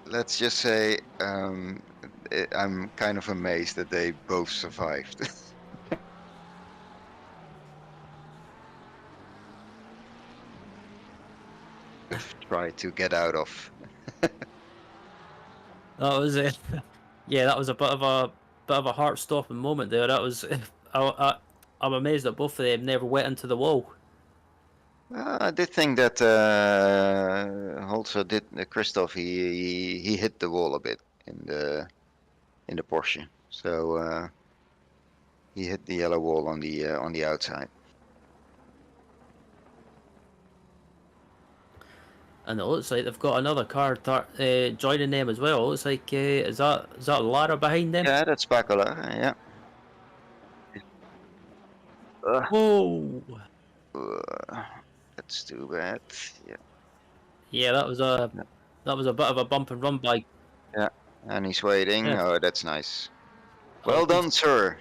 let's just say I'm kind of amazed that they both survived. Try to get out of. That was it. Yeah, that was a bit of a heart-stopping moment there. That was I'm amazed that both of them never went into the wall. I did think that Holzer did. Christoph he hit the wall a bit in the Porsche, so he hit the yellow wall on the outside. And it looks like they've got another car joining them as well. It looks like is that Lara behind them? Yeah, that's Bacola. Yeah. Whoa! That's too bad. Yeah. Yeah, that was a bit of a bump and run by. Yeah, and he's waiting. Yeah. Oh, that's nice. I was Well going done, sir.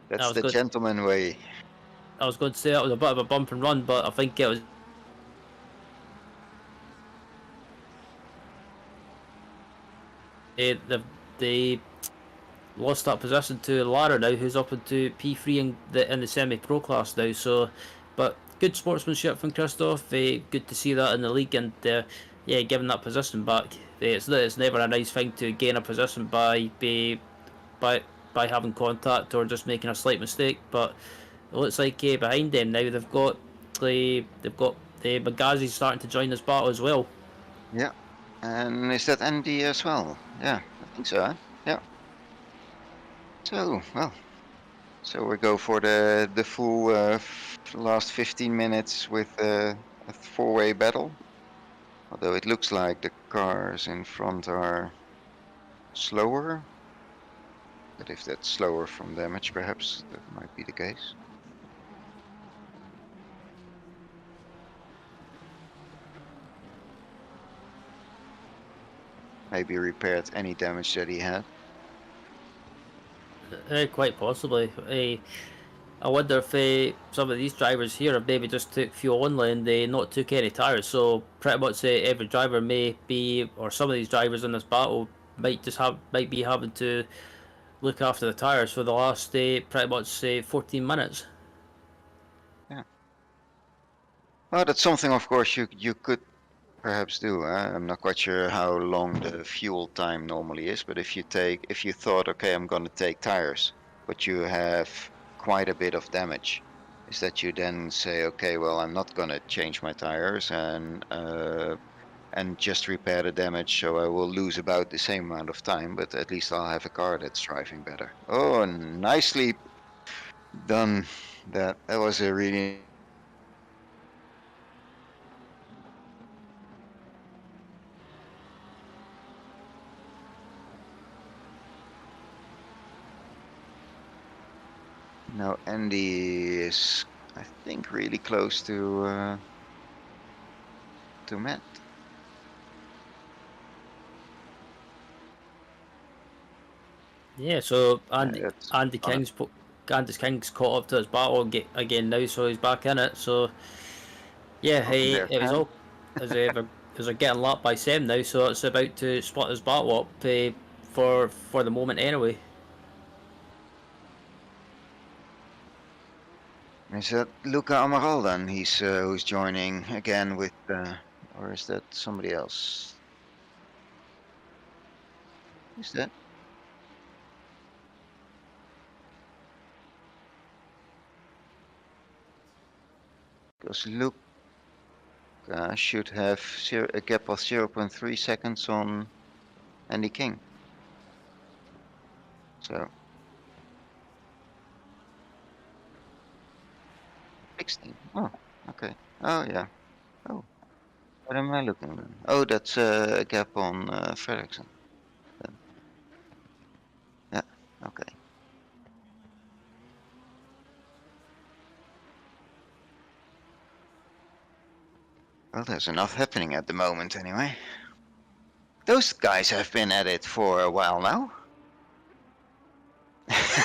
That's was the good. gentleman way. I was going to say that was a bit of a bump and run, but I think it was. They lost that position to Lara now, who's up into P3 in the semi-pro class now. So, but good sportsmanship from Christoph. Good to see that in the league, and yeah, giving that position back. It's never a nice thing to gain a position by having contact or just making a slight mistake. But it looks like behind them now they've got the Magazi starting to join this battle as well. Yeah. And is that Andy as well? Yeah, I think so. Huh? Yeah. So well, so we go for the full last 15 minutes with a four-way battle. Although it looks like the cars in front are slower. But if that's slower from damage, perhaps that might be the case. Maybe repaired any damage that he had. Quite possibly. I wonder if some of these drivers here have maybe just took fuel only and they not took any tyres. So pretty much every driver may be, or some of these drivers in this battle might be having to look after the tyres for the last pretty much 14 minutes. Yeah. Well, that's something, of course, you could perhaps do. I'm not quite sure how long the fuel time normally is, but if you thought, okay, I'm going to take tires, but you have quite a bit of damage, is that you then say, okay, well, I'm not going to change my tires and just repair the damage, so I will lose about the same amount of time, but at least I'll have a car that's driving better. Oh, nicely done. That was a really Now Andy is, I think, really close to Matt. Yeah, so That's Andy King's caught up to his battle again now, so he's back in it. So yeah, there's it was Sam. all as they're getting lapped by Sam now, so it's about to split his battle up for the moment anyway. Is that Luca Amaral then? He's who's joining again with, or is that somebody else? Is that? Because Luca should have a gap of 0.3 seconds on Andy King. So 16. Oh, okay. Oh yeah. Oh, what am I looking then? Oh, that's a gap on Fredrickson. Yeah. Okay. Well, there's enough happening at the moment anyway. Those guys have been at it for a while now.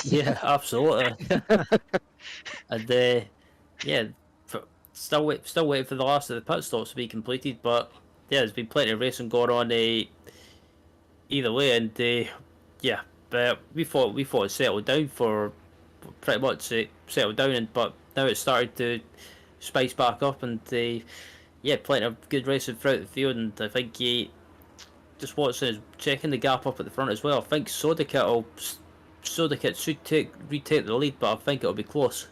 Yeah, absolutely. And yeah, still waiting for the last of the pit stops to be completed. But yeah, there's been plenty of racing going on either way, and yeah, but we thought it settled down for pretty much settled down, but now it's started to spice back up, and yeah, plenty of good racing throughout the field, and I think just watching is checking the gap up at the front as well. I think Soda Kit should retake the lead, but I think it'll be close.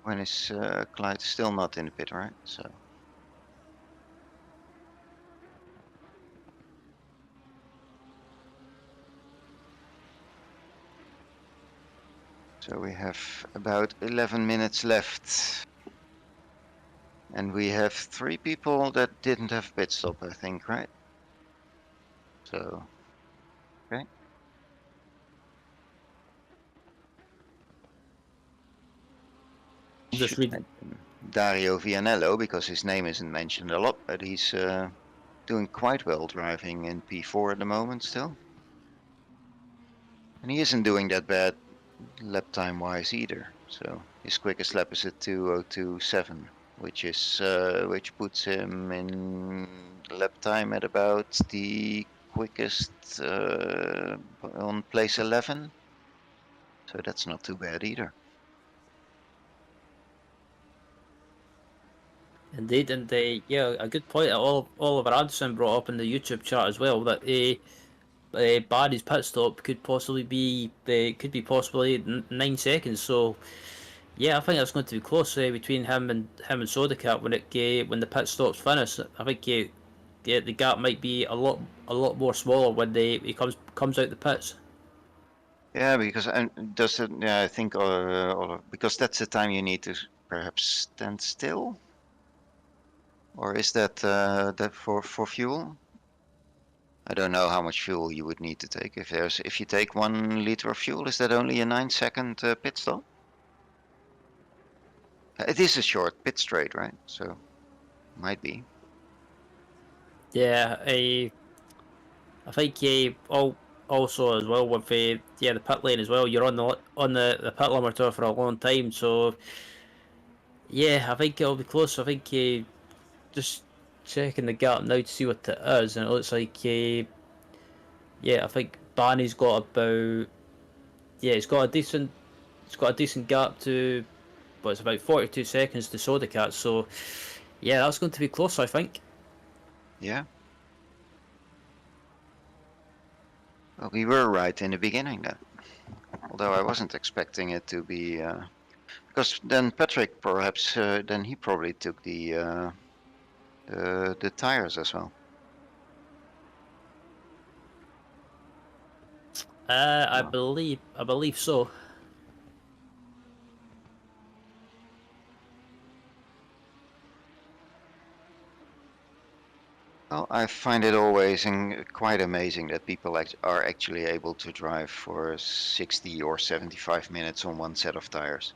When is Clyde still not in the pit, right? So we have about 11 minutes left. And we have 3 people that didn't have pit stop, I think, right? So, okay. Just Should read. mention Dario Vianello, because his name isn't mentioned a lot, but he's doing quite well driving in P4 at the moment still. And he isn't doing that bad lap time wise either. So his quickest lap is at 2:02.7, which puts him in lap time at about the quickest on place 11. So that's not too bad either. Indeed, and yeah, a good point that Oliver Anderson brought up in the YouTube chat as well, that Barry's pit stop could possibly be 9 seconds. So yeah, I think that's going to be close between him and Sodacat when the pit stops finish. I think yeah, the gap might be a lot more smaller when he comes out the pits. Yeah, because I think because that's the time you need to perhaps stand still, or is that that for fuel? I don't know how much fuel you would need to take. If you take 1 liter of fuel, is that only a 9-second pit stop? It is a short pit straight, right? So might be. Yeah, I think also as well with yeah, the pit lane as well. You're on the pit limiter for a long time, so yeah, I think it'll be close. I think just checking the gap now to see what it is, and it looks like yeah, I think Barney's got about, yeah, it's got a decent gap to but it's about 42 seconds to Sodacat. So yeah, that's going to be close, I think. Yeah. Well, we were right in the beginning then. Although I wasn't expecting it to be, because then Patrick perhaps, then he probably took the tires as well. I believe so. Well, I find it always quite amazing that people are actually able to drive for 60 or 75 minutes on one set of tires.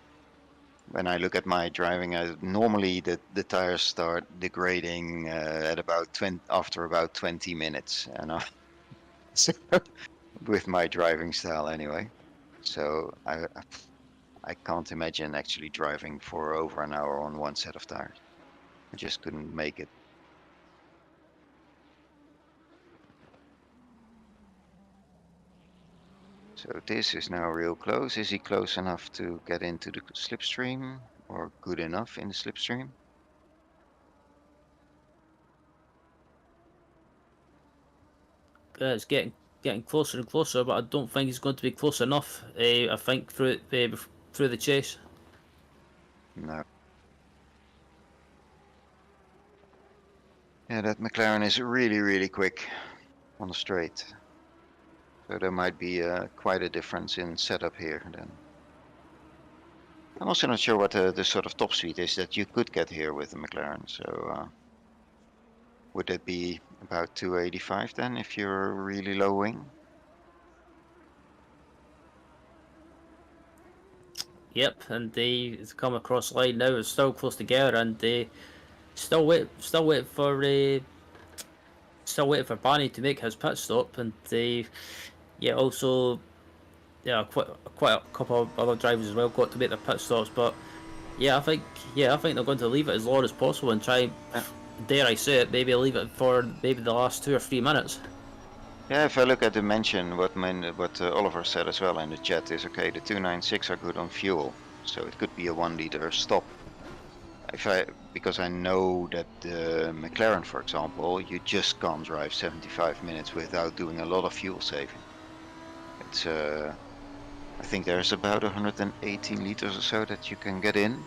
When I look at my driving, normally the tires start degrading at about 20 after about 20 minutes, and with my driving style anyway. So I can't imagine actually driving for over an hour on one set of tires. I just couldn't make it. So this is now real close. Is he close enough to get into the slipstream, or good enough in the slipstream? It's getting closer and closer, but I don't think he's going to be close enough. I think through the chase. No. Yeah, that McLaren is really, really quick on the straight. So there might be quite a difference in setup here then. I'm also not sure what the sort of top speed is that you could get here with the McLaren. So would that be about 285 then if you're really low wing? Yep, and they come across line now. It's still close together, and they still wait for Barney to make his pit stop, and they also quite a couple of other drivers as well got to make their pit stops. But I think they're going to leave it as long as possible and try. Dare I say it? Maybe leave it for maybe the last 2 or 3 minutes. Yeah, if I look at the mention, what Oliver said as well in the chat is, okay, the 296 are good on fuel, so it could be a 1 liter stop. Because I know that the McLaren, for example, you just can't drive 75 minutes without doing a lot of fuel saving. It's I think there's about 118 liters or so that you can get in,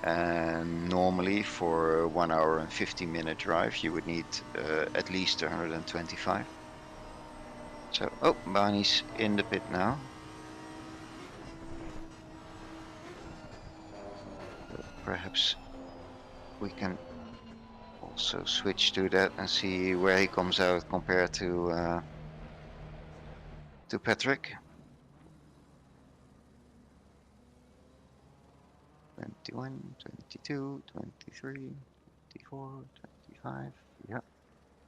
and normally for a 1 hour and 50-minute drive you would need at least 125. So, oh, Barney's in the pit now. Perhaps we can also switch to that and see where he comes out compared to Patrick. 21, 22, 23, 24, 25. Yeah.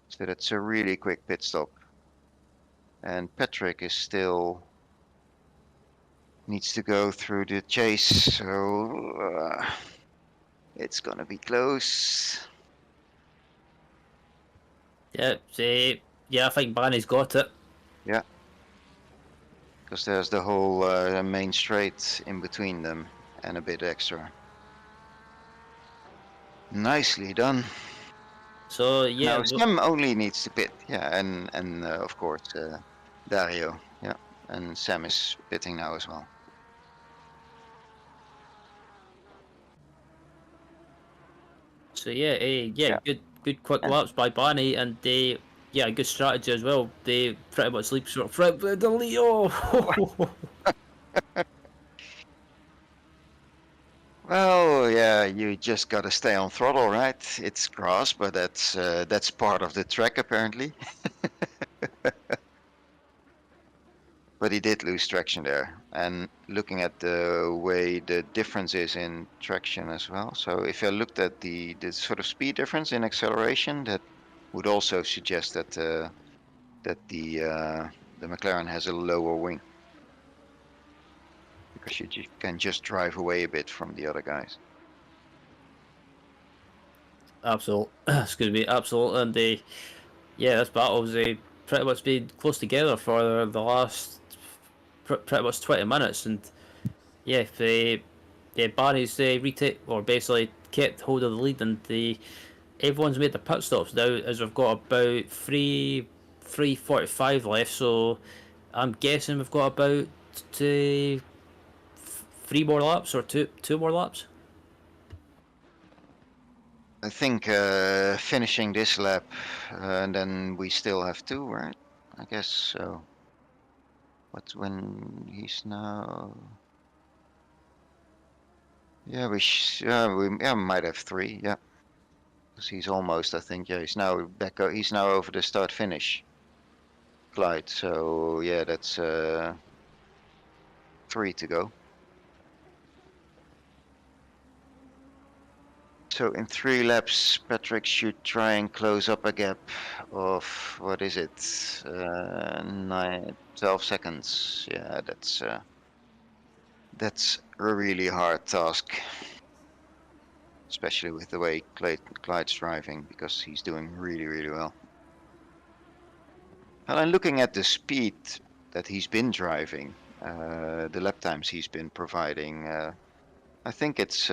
So that's a really quick pit stop. And Patrick is still needs to go through the chase, so it's gonna be close. Yeah, I think Barney's got it. Yeah, because there's the whole main straight in between them and a bit extra. Nicely done. So yeah, now Sam only needs to pit. Yeah, and of course Dario. Yeah, and Sam is pitting now as well. So good quick laps by Barney, and good strategy as well. They pretty much leap short front with the Leo. Well, yeah, you just gotta stay on throttle, right? It's grass, but that's part of the track apparently. But he did lose traction there, and looking at the way the difference is in traction as well. So if I looked at the sort of speed difference in acceleration, that would also suggest that the McLaren has a lower wing, because you can just drive away a bit from the other guys. Absolute, excuse me, absolutely, and this battle's pretty much been close together for the last pretty much 20 minutes, and Barry's retake or basically kept hold of the lead, and everyone's made the pit stops now, as we've got about 3:45 left. So I'm guessing we've got about uh, 3 more laps or two more laps. I think finishing this lap, and then we still have 2, right? I guess so. What's when he's now? Yeah, we might have 3. Yeah, because he's almost. I think he's now back. He's now over the start finish. Clyde. So yeah, that's 3 to go. So in 3 laps, Patrick should try and close up a gap of, what is it, 12 seconds. Yeah, that's a really hard task, especially with the way Clyde's driving, because he's doing really, really well. And I'm looking at the speed that he's been driving, the lap times he's been providing. I think it's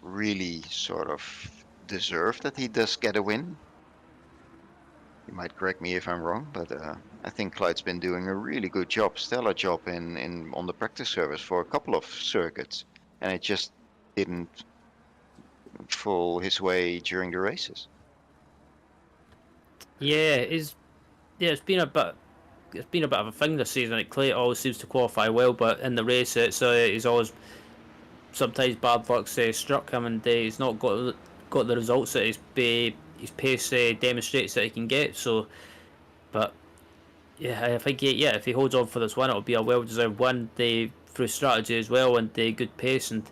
really sort of deserved that he does get a win. You might correct me if I'm wrong, but I think Clyde's been doing a really good job, stellar job on the practice service for a couple of circuits, and it just didn't fall his way during the races. Yeah, it's been a bit of a thing this season. Like Clay always seems to qualify well, but in the race, he's always sometimes bad luck struck him, and he's not got the results that his pace demonstrates that he can get. So, but yeah, I think if he holds on for this win, it'll be a well-deserved win. Through strategy as well, and good pace, and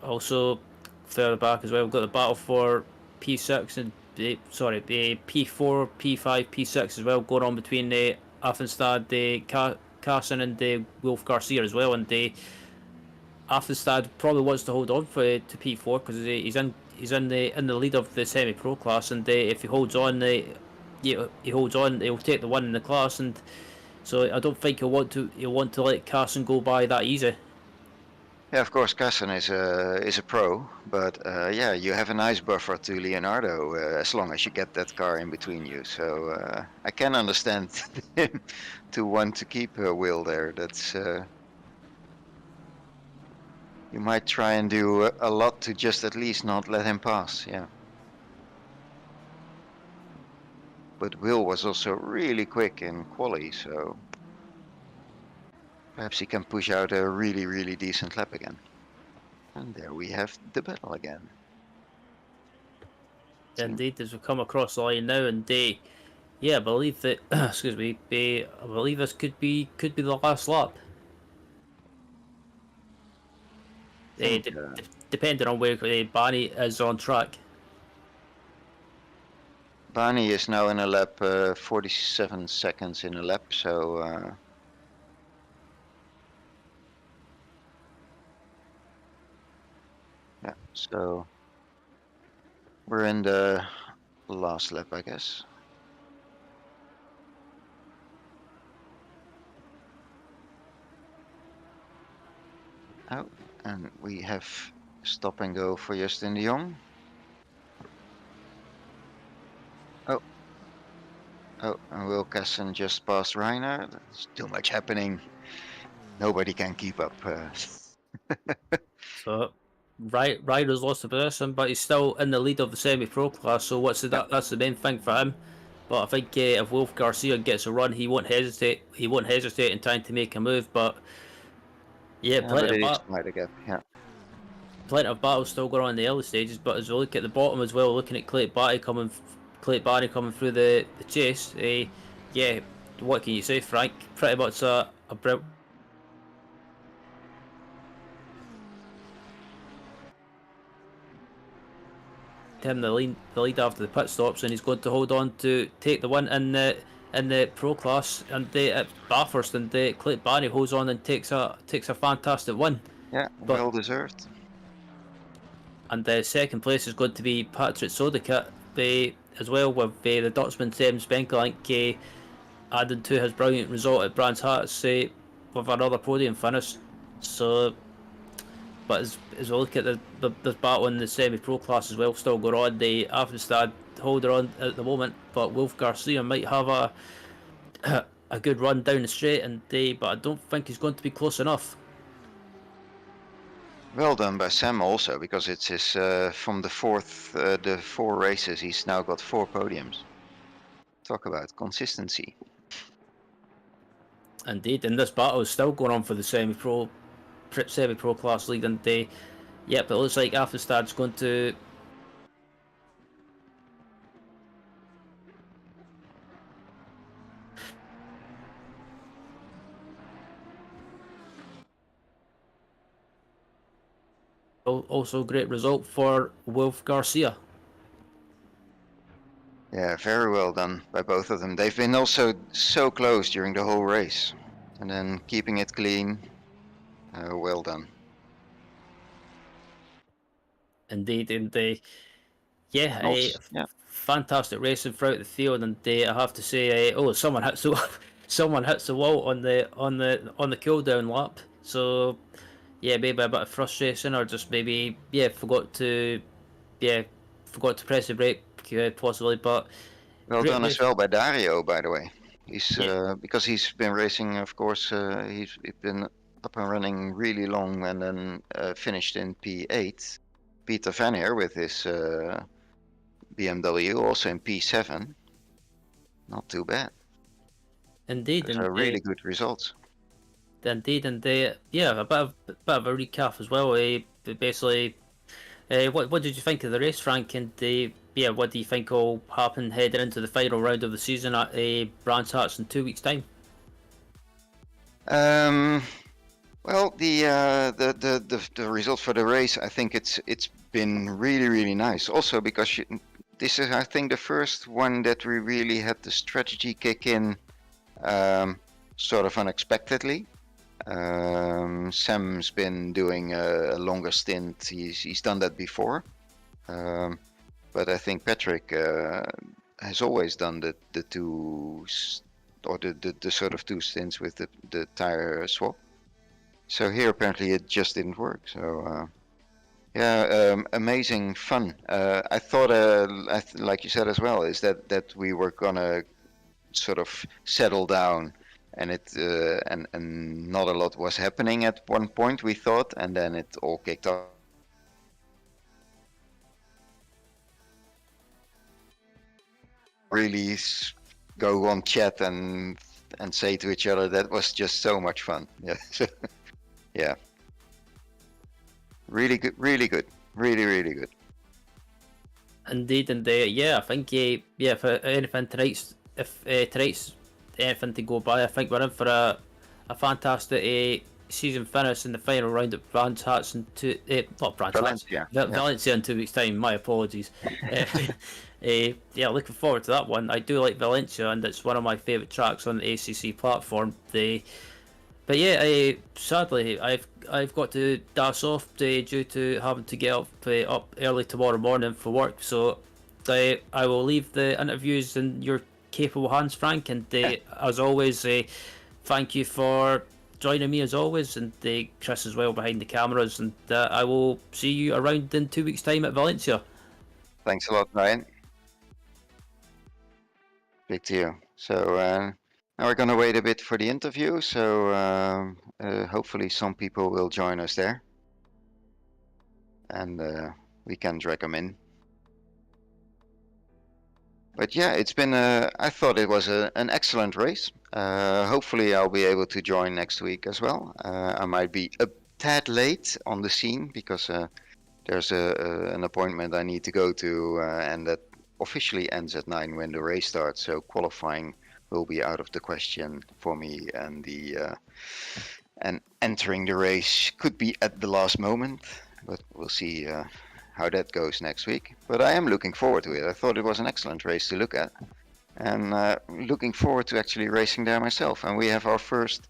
also further back as well, we've got the battle for P6 and P4, P5, P6 as well, going on between Affenstad, Carson and Wolf Garcia as well, and Affenstad probably wants to hold on to P4 because he's in the lead of the semi-pro class, and if he holds on, he'll take the win in the class, and so I don't think he'll want to let Carson go by that easy. Yeah, of course, Carson is a pro, but yeah, you have a nice buffer to Leonardo as long as you get that car in between you. So I can understand him to want to keep Will there. That's you might try and do a lot to just at least not let him pass. Yeah. But Will was also really quick in quali, so perhaps he can push out a really, really decent lap again. And there we have the battle again. Indeed, as we come across the line now, and I believe that excuse me, I believe this could be the last lap. Depending on where Barney is on track. Barney is now in a lap, 47 seconds in a lap, so yeah, so we're in the last lap, I guess. Oh, and we have stop and go for Justin de Jong. Oh, and Will Casson just passed Reiner. There's too much happening. Nobody can keep up. So, Ryder's lost the position, but he's still in the lead of the semi-pro class. So that's the main thing for him. But I think if Wolf Garcia gets a run, he won't hesitate. He won't hesitate in trying to make a move. But plenty of battles still going on in the early stages. But as we look at the bottom as well, looking at Clayton Barry coming through the chase, what can you say, Frank? Pretty much a him the lead after the pit stops, and he's going to hold on to take the win in the pro class, and at Bathurst, and Clayton Barry holds on and takes a fantastic win. Yeah, well deserved. And the second place is going to be Patrick Sodika as well, with the Dutchman Sam Spenkelink adding to his brilliant result at Brands Hatch with another podium finish. So But as we look at the battle in the semi-pro class as well, still going on, the Avestad hold on at the moment, but Wolf Garcia might have a good run down the straight, but I don't think he's going to be close enough. Well done by Sam also, because it's his from the 4 races, he's now got 4 podiums. Talk about consistency. Indeed, and this battle is still going on for the semi-pro class lead, and yep, it looks like Avestad's going to also great result for Wolf Garcia. Yeah, very well done by both of them. They've been also so close during the whole race, and then keeping it clean. Well done. Indeed, and Yeah. fantastic racing throughout the field, and I have to say, someone hits the wall on the cool down lap. So yeah, maybe a bit of frustration, or just maybe forgot to press the brake possibly. But Well done as well by Dario, by the way. He's because he's been racing, of course. He's been up and running really long, and then finished in P8. Peter Vanier with his BMW also in P7. Not too bad. Indeed, those are really good results. Indeed, and a bit of a recap as well. Basically, what did you think of the race, Frank? And what do you think will happen heading into the final round of the season at Brands Hatch in 2 weeks' time? Well, the results for the race, I think it's been really nice. Also because this is, I think, the first one that we really had the strategy kick in, sort of unexpectedly. Sam's been doing a longer stint. He's done that before, but I think Patrick has always done the two, or the sort of 2 stints with the tire swap. So here apparently it just didn't work. So amazing fun. I thought, like you said as well, is that we were gonna sort of settle down, and and not a lot was happening at one point, we thought, and then it all kicked off. Really go on chat and say to each other, that was just so much fun. Yeah. Yeah. Really good, really good. Indeed, and I think if anything tonight's anything to go by, I think we're in for a fantastic season finish in the final round at Brands Hatch Valencia. Valencia in 2 weeks' time. My apologies. Looking forward to that one. I do like Valencia, and it's one of my favourite tracks on the ACC platform. But sadly, I've got to dash off due to having to get up early tomorrow morning for work. So I will leave the interviews in your capable hands, Frank. And as always, thank you for joining me as always, and Chris as well behind the cameras. And I will see you around in 2 weeks' time at Valencia. Thanks a lot, Ryan. Big to you. So now we're going to wait a bit for the interview, so hopefully some people will join us there, and we can drag them in. But yeah, it's been I thought it was an excellent race. Hopefully I'll be able to join next week as well. I might be a tad late on the scene because there's an appointment I need to go to, and that officially ends at 9 when the race starts, so qualifying will be out of the question for me, and and entering the race could be at the last moment, but we'll see how that goes next week. But I am looking forward to it. I thought it was an excellent race to look at, and looking forward to actually racing there myself. And we have our third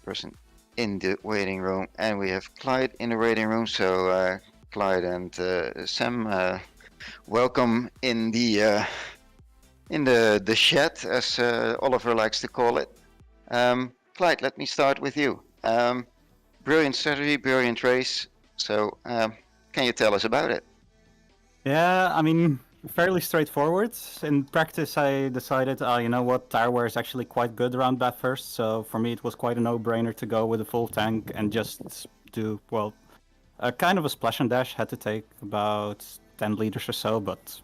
person in the waiting room, and we have Clyde in the waiting room. So Clyde and Sam, welcome in the shed, as Oliver likes to call it. Clyde, let me start with you. brilliant strategy, brilliant race. So, can you tell us about it? Yeah, I mean, fairly straightforward. In practice, I decided, you know what, tire wear is actually quite good around Bathurst, so for me it was quite a no-brainer to go with a full tank and just do, well, a kind of a splash and dash. Had to take about 10 liters or so, but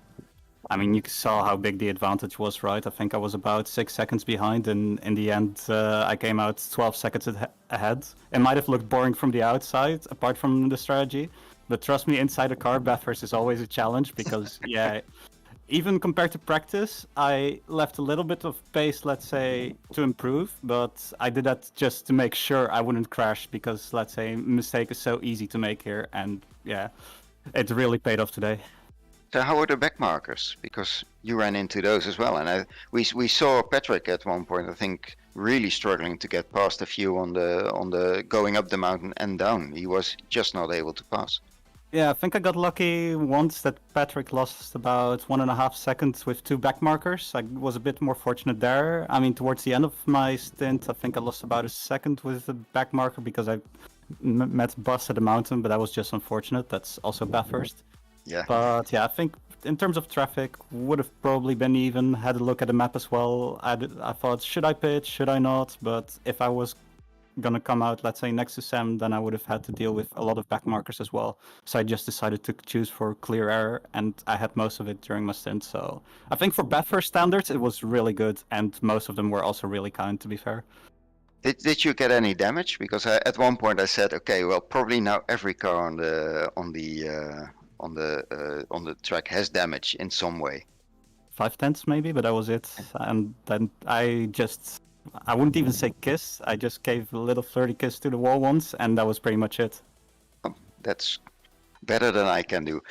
I mean, you saw how big the advantage was, right? I think I was about 6 seconds behind, and in the end, I came out 12 seconds ahead. It might have looked boring from the outside, apart from the strategy, but trust me, inside a car, Bathurst is always a challenge because, yeah, even compared to practice, I left a little bit of pace, let's say, to improve, but I did that just to make sure I wouldn't crash because, let's say, mistake is so easy to make here, and yeah, it really paid off today. So how were the back markers? Because you ran into those as well, and we saw Patrick at one point, I think, really struggling to get past a few on the going up the mountain and down. He was just not able to pass. Yeah, I think I got lucky once that Patrick lost about 1.5 seconds with 2 back markers. I was a bit more fortunate there. I mean, towards the end of my stint, I think I lost about a second with a back marker because I met Bus at the mountain, but that was just unfortunate. That's also Bathurst. Yeah. But yeah, I think in terms of traffic, would have probably been even. Had a look at the map as well. I thought, should I pitch? Should I not? But if I was gonna come out, let's say, next to Sam, then I would have had to deal with a lot of back markers as well. So I just decided to choose for clear air, and I had most of it during my stint. So I think for Bathurst standards, it was really good, and most of them were also really kind, to be fair. Did you get any damage? Because at one point I said, okay, well, probably now every car on the track has damage in some way. 5/10 maybe, but that was it. And then I wouldn't even say kiss. I just gave a little flirty kiss to the wall once, and that was pretty much it. That's better than I can do.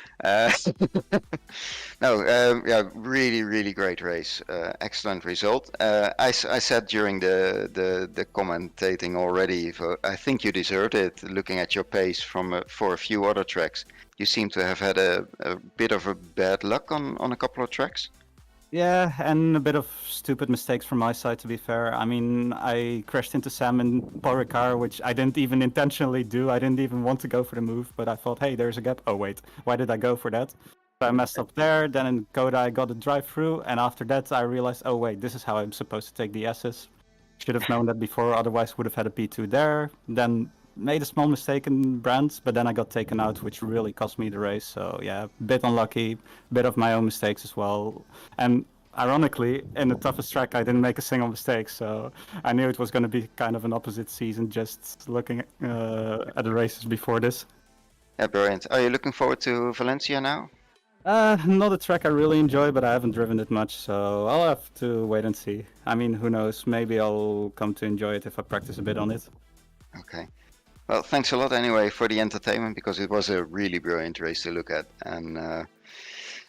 No, yeah, really great race. Excellent result. I said during the commentating already, I think you deserved it. Looking at your pace for a few other tracks, you seem to have had a bit of a bad luck on a couple of tracks. Yeah, and a bit of stupid mistakes from my side, to be fair. I mean, I crashed into Sam and Paul Ricard, which I didn't even intentionally do. I didn't even want to go for the move, but I thought, hey, there's a gap. Oh, wait, why did I go for that? So I messed up there. Then in Coda, I got a drive-through, and after that, I realized, oh, wait, this is how I'm supposed to take the S's. Should have known that before, otherwise would have had a P2 there. Then made a small mistake in Brands, but then I got taken out, which really cost me the race. So yeah, a bit unlucky, bit of my own mistakes as well. And ironically, in the toughest track, I didn't make a single mistake. So I knew it was going to be kind of an opposite season, just looking at the races before this. Yeah, brilliant. Are you looking forward to Valencia now? Not a track I really enjoy, but I haven't driven it much, so I'll have to wait and see. I mean, who knows? Maybe I'll come to enjoy it if I practice a bit on it. Okay. Well, thanks a lot anyway for the entertainment, because it was a really brilliant race to look at. And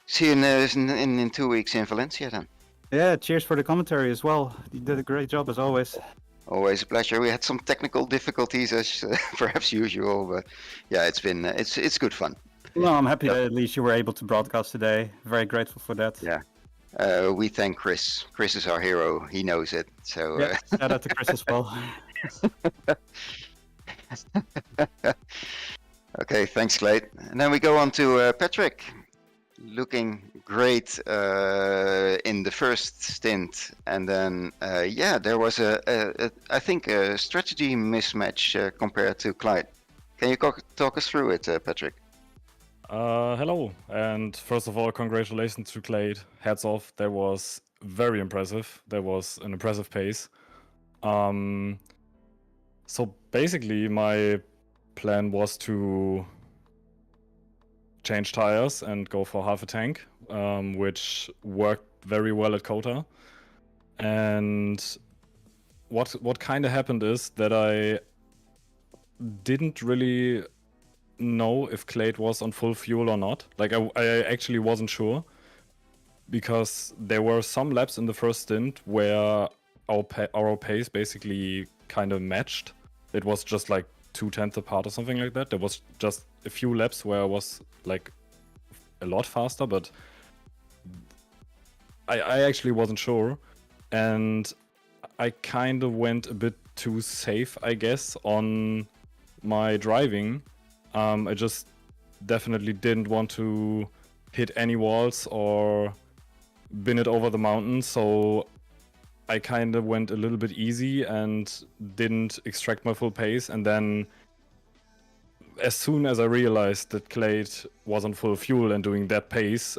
see you in 2 weeks in Valencia then. Yeah, cheers for the commentary as well. You did a great job as always. Always a pleasure. We had some technical difficulties as perhaps usual, but yeah, it's good fun. No, I'm happy that at least you were able to broadcast today. Very grateful for that. Yeah. We thank Chris. Chris is our hero. He knows it. So yeah, shout out to Chris as well. Okay, thanks, Clay. And then we go on to Patrick, looking great in the first stint, and then there was I think a strategy mismatch compared to Clyde. Can you talk us through it, Patrick? Hello, and first of all, congratulations to Clade. Hats off, that was very impressive. That was an impressive pace. So basically, my plan was to change tires and go for half a tank, which worked very well at Kota. And what kind of happened is that I didn't really know if Clade was on full fuel or not. Like I actually wasn't sure, because there were some laps in the first stint where our pace basically kind of matched. It was just like 0.2 apart or something like that. There was just a few laps where I was like a lot faster, but I actually wasn't sure, and I kind of went a bit too safe, I guess, on my driving, I just definitely didn't want to hit any walls or bin it over the mountain, so I kind of went a little bit easy and didn't extract my full pace. And then as soon as I realized that Clade was on full fuel and doing that pace,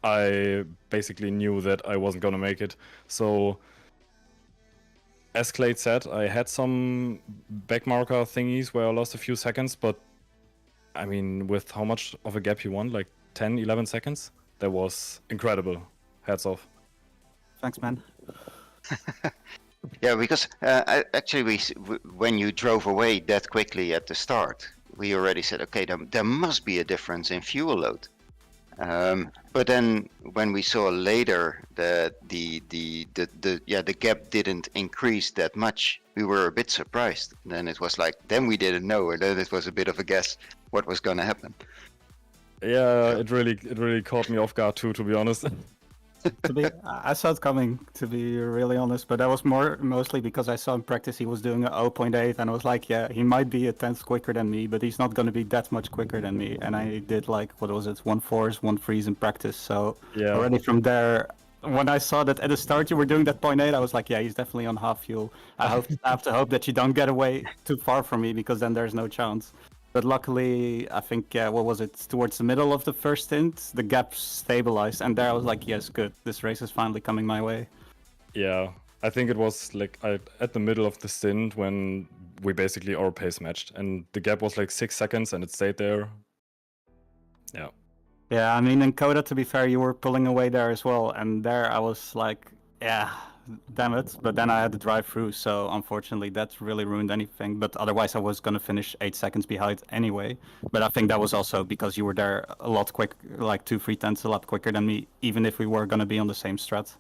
I basically knew that I wasn't gonna make it. So as Clade said, I had some backmarker thingies where I lost a few seconds, but I mean, with how much of a gap he won, like 10, 11 seconds, that was incredible. Hats off. Thanks, man. Yeah, because actually, when you drove away that quickly at the start, we already said, okay, there must be a difference in fuel load. But then when we saw later that the gap didn't increase that much, we were a bit surprised. And then it was like, then we didn't know, and then it was a bit of a guess what was going to happen. Yeah, it really caught me off guard too, to be honest. I saw it coming, to be really honest, but that was mostly because I saw in practice he was doing a 0.8, and I was like, yeah, he might be a tenth quicker than me, but he's not going to be that much quicker than me. And I did like, what was it, 1.4s, 1.3s in practice. So Yeah. already from there, when I saw that at the start you were doing that 0.8, I was like, yeah, he's definitely on half fuel. I have to hope that you don't get away too far from me, because then there's no chance. But luckily, I think, what was it, towards the middle of the first stint, the gap stabilized, and there I was like, yes, good, this race is finally coming my way. Yeah, I think it was like at the middle of the stint when we basically our pace matched, and the gap was like 6 seconds and it stayed there. Yeah. Yeah, I mean, in Coda, to be fair, you were pulling away there as well, and there I was like, yeah, damn it. But then I had to drive through, so unfortunately that really ruined anything. But otherwise I was going to finish 8 seconds behind anyway. But I think that was also because you were there a lot quick, like 2-3 tenths a lot quicker than me, even if we were going to be on the same strat.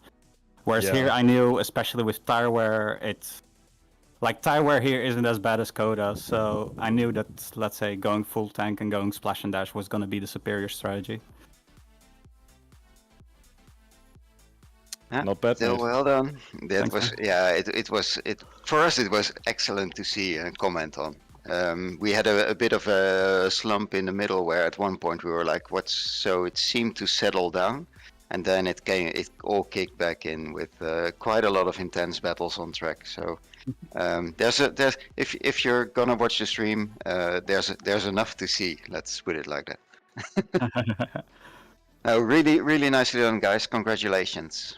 Whereas Yeah. here I knew, especially with tire wear, it's like tire wear here isn't as bad as Coda, so I knew that, let's say, going full tank and going splash and dash was going to be the superior strategy. Yeah, Not bad, still mate. well done. That Thanks, was, yeah, it was for us. It was excellent to see and comment on. We had a bit of a slump in the middle where at one point we were like, "What's?" So it seemed to settle down, and then it all kicked back in with quite a lot of intense battles on track. So there's if you're gonna watch the stream, there's enough to see. Let's put it like that. No, really nicely done, guys. Congratulations.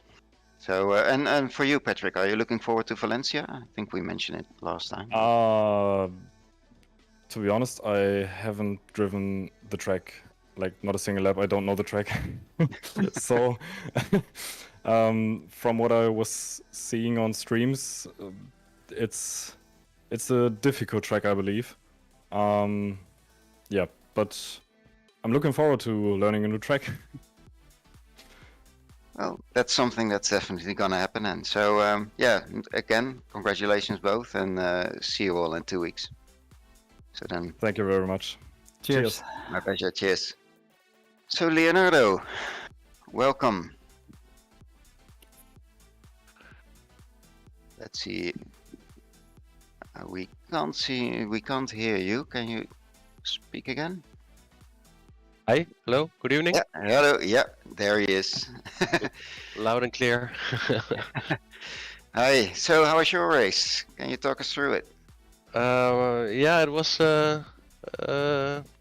So, and for you, Patrick, are you looking forward to Valencia? I think we mentioned it last time. To be honest, I haven't driven the track, like not a single lap. I don't know the track. So, from what I was seeing on streams, it's a difficult track, I believe. Yeah, but I'm looking forward to learning a new track. Well, that's something that's definitely gonna happen. And so, yeah, again, congratulations both, and see you all in 2 weeks. So then, Thank you very much. Cheers. my pleasure. Cheers. So Leonardo, welcome. Let's see. We can't hear you. Can you speak again? Hi, hello, good evening. Yeah, hello. Yeah, there he is. Loud and clear. Hi. So, how was your race? Can you talk us through it? Yeah, it was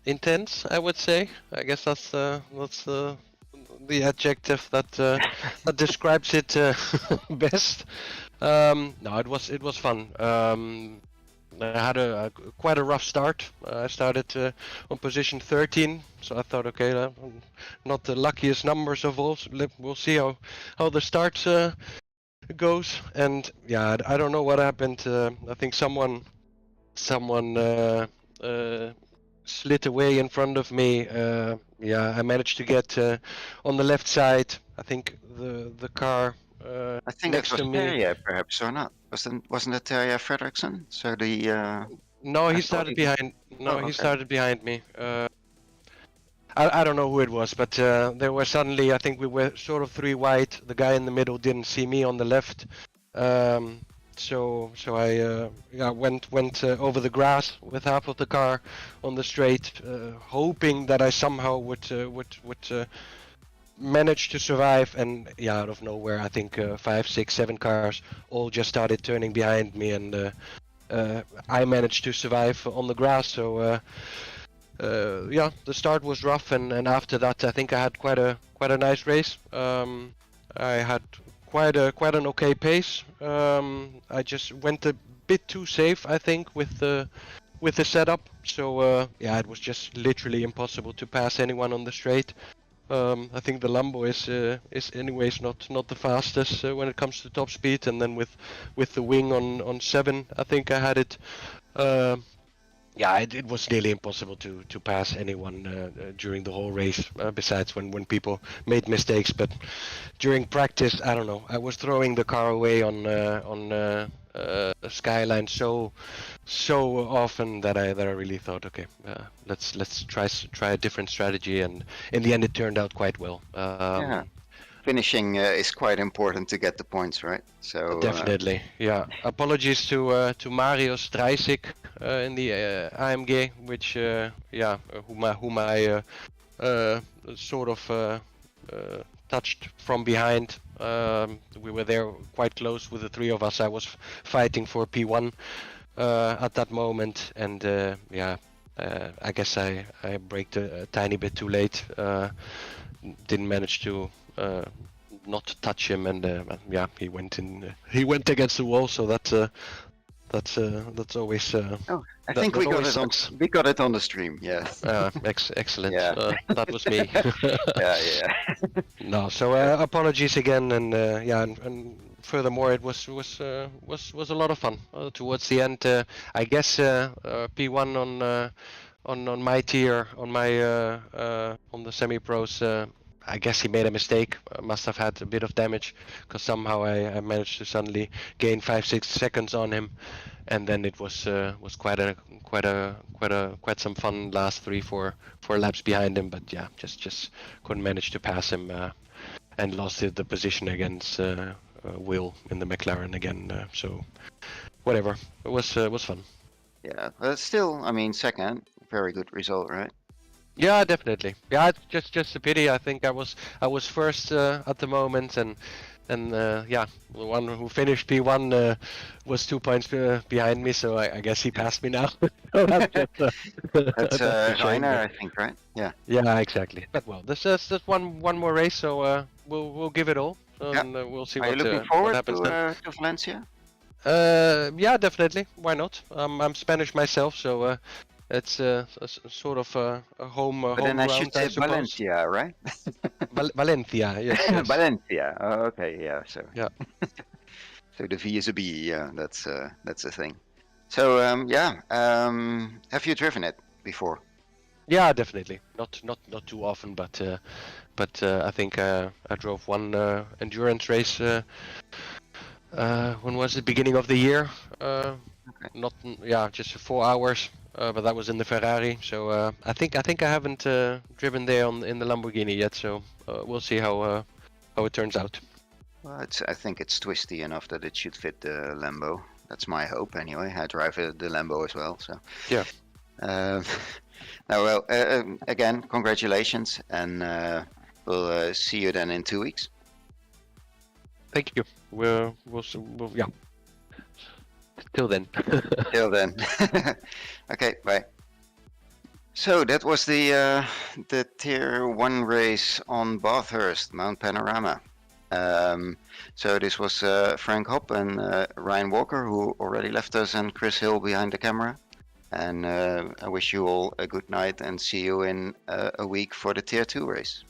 intense, I would say. I guess that's the adjective that that describes it best. No, it was fun. I had quite a rough start. I started on position 13, so I thought, okay, not the luckiest numbers of all. So we'll see how the start goes. And yeah, I don't know what happened. I think someone slid away in front of me. Yeah, I managed to get on the left side. I think the car I think next that was to me. Terje, perhaps, or not? Wasn't it Terje Fredrickson? So the No, I he thought started he- behind. No, Oh, he okay. started behind me. I don't know who it was, but there were suddenly, I think we were sort of 3 wide. The guy in the middle didn't see me on the left, so I went over the grass with half of the car on the straight, hoping that I somehow would manage to survive. And yeah, out of nowhere, I think 5, 6, 7 cars all just started turning behind me, and I managed to survive on the grass. So yeah, the start was rough, and after that, I think I had quite a nice race. I had quite an okay pace. I just went a bit too safe, I think, with the setup. So yeah, it was just literally impossible to pass anyone on the straight. I think the Lambo is anyways not the fastest when it comes to top speed, and then with the wing on 7, I think I had it. Yeah, it was nearly impossible to pass anyone during the whole race. Besides when people made mistakes, but during practice, I don't know. I was throwing the car away on Skyline so often that I really thought, okay, let's try a different strategy, and in the end it turned out quite well. Yeah. Finishing is quite important to get the points, right? So definitely, yeah. Apologies to Mario Strajcik in the AMG, which whom I sort of touched from behind. We were there quite close with the 3 of us. I was fighting for P1 at that moment, and yeah, I guess I braked a tiny bit too late. Didn't manage to not touch him, and yeah, he went against the wall. So that's always. oh, I think we got it on the stream. Yes. Excellent. Yeah. That was me. Yeah. No, so apologies again, and yeah, and furthermore, it was a lot of fun towards the end. I guess P1 on my tier, on the semi-pros. I guess he made a mistake. Must have had a bit of damage, because somehow I managed to suddenly gain 5-6 seconds on him, and then it was quite some fun last 3-4 laps behind him. But yeah, just couldn't manage to pass him, and lost the position against Will in the McLaren again. So whatever, it was fun. Yeah, but still, I mean, second, very good result, right? Yeah, definitely. Yeah, it's just a pity. I think I was first at the moment, and yeah, the one who finished P1 was 2 points behind me, so I guess he passed me now. That's Rainer, I think, right? Yeah. Yeah, exactly. But well, there's just one more race, so we'll give it all, and we'll see Are you looking what happens forward to Valencia? Yeah, definitely. Why not? I'm Spanish myself, so it's a sort of a home. But home then I ground, should say suppose. Valencia, right? Valencia, yes. Valencia. Oh, okay, yeah. So Yeah. So the V is a B. Yeah, that's a thing. So have you driven it before? Yeah, definitely. Not too often, but I think I drove one endurance race. When was it? Beginning of the year. Just 4 hours. But that was in the Ferrari. So I think I haven't driven there in the Lamborghini yet. So we'll see how it turns out. Well, I think it's twisty enough that it should fit the Lambo. That's my hope, anyway. I drive the Lambo as well, so. Yeah. Again, congratulations, and we'll see you then in 2 weeks. Thank you. We'll yeah. Till then. Till then. Okay, bye. So that was the Tier 1 race on Bathurst, Mount Panorama. So this was Frank Hopp and Ryan Walker, who already left us, and Chris Hill behind the camera. And I wish you all a good night, and see you in a week for the Tier 2 race.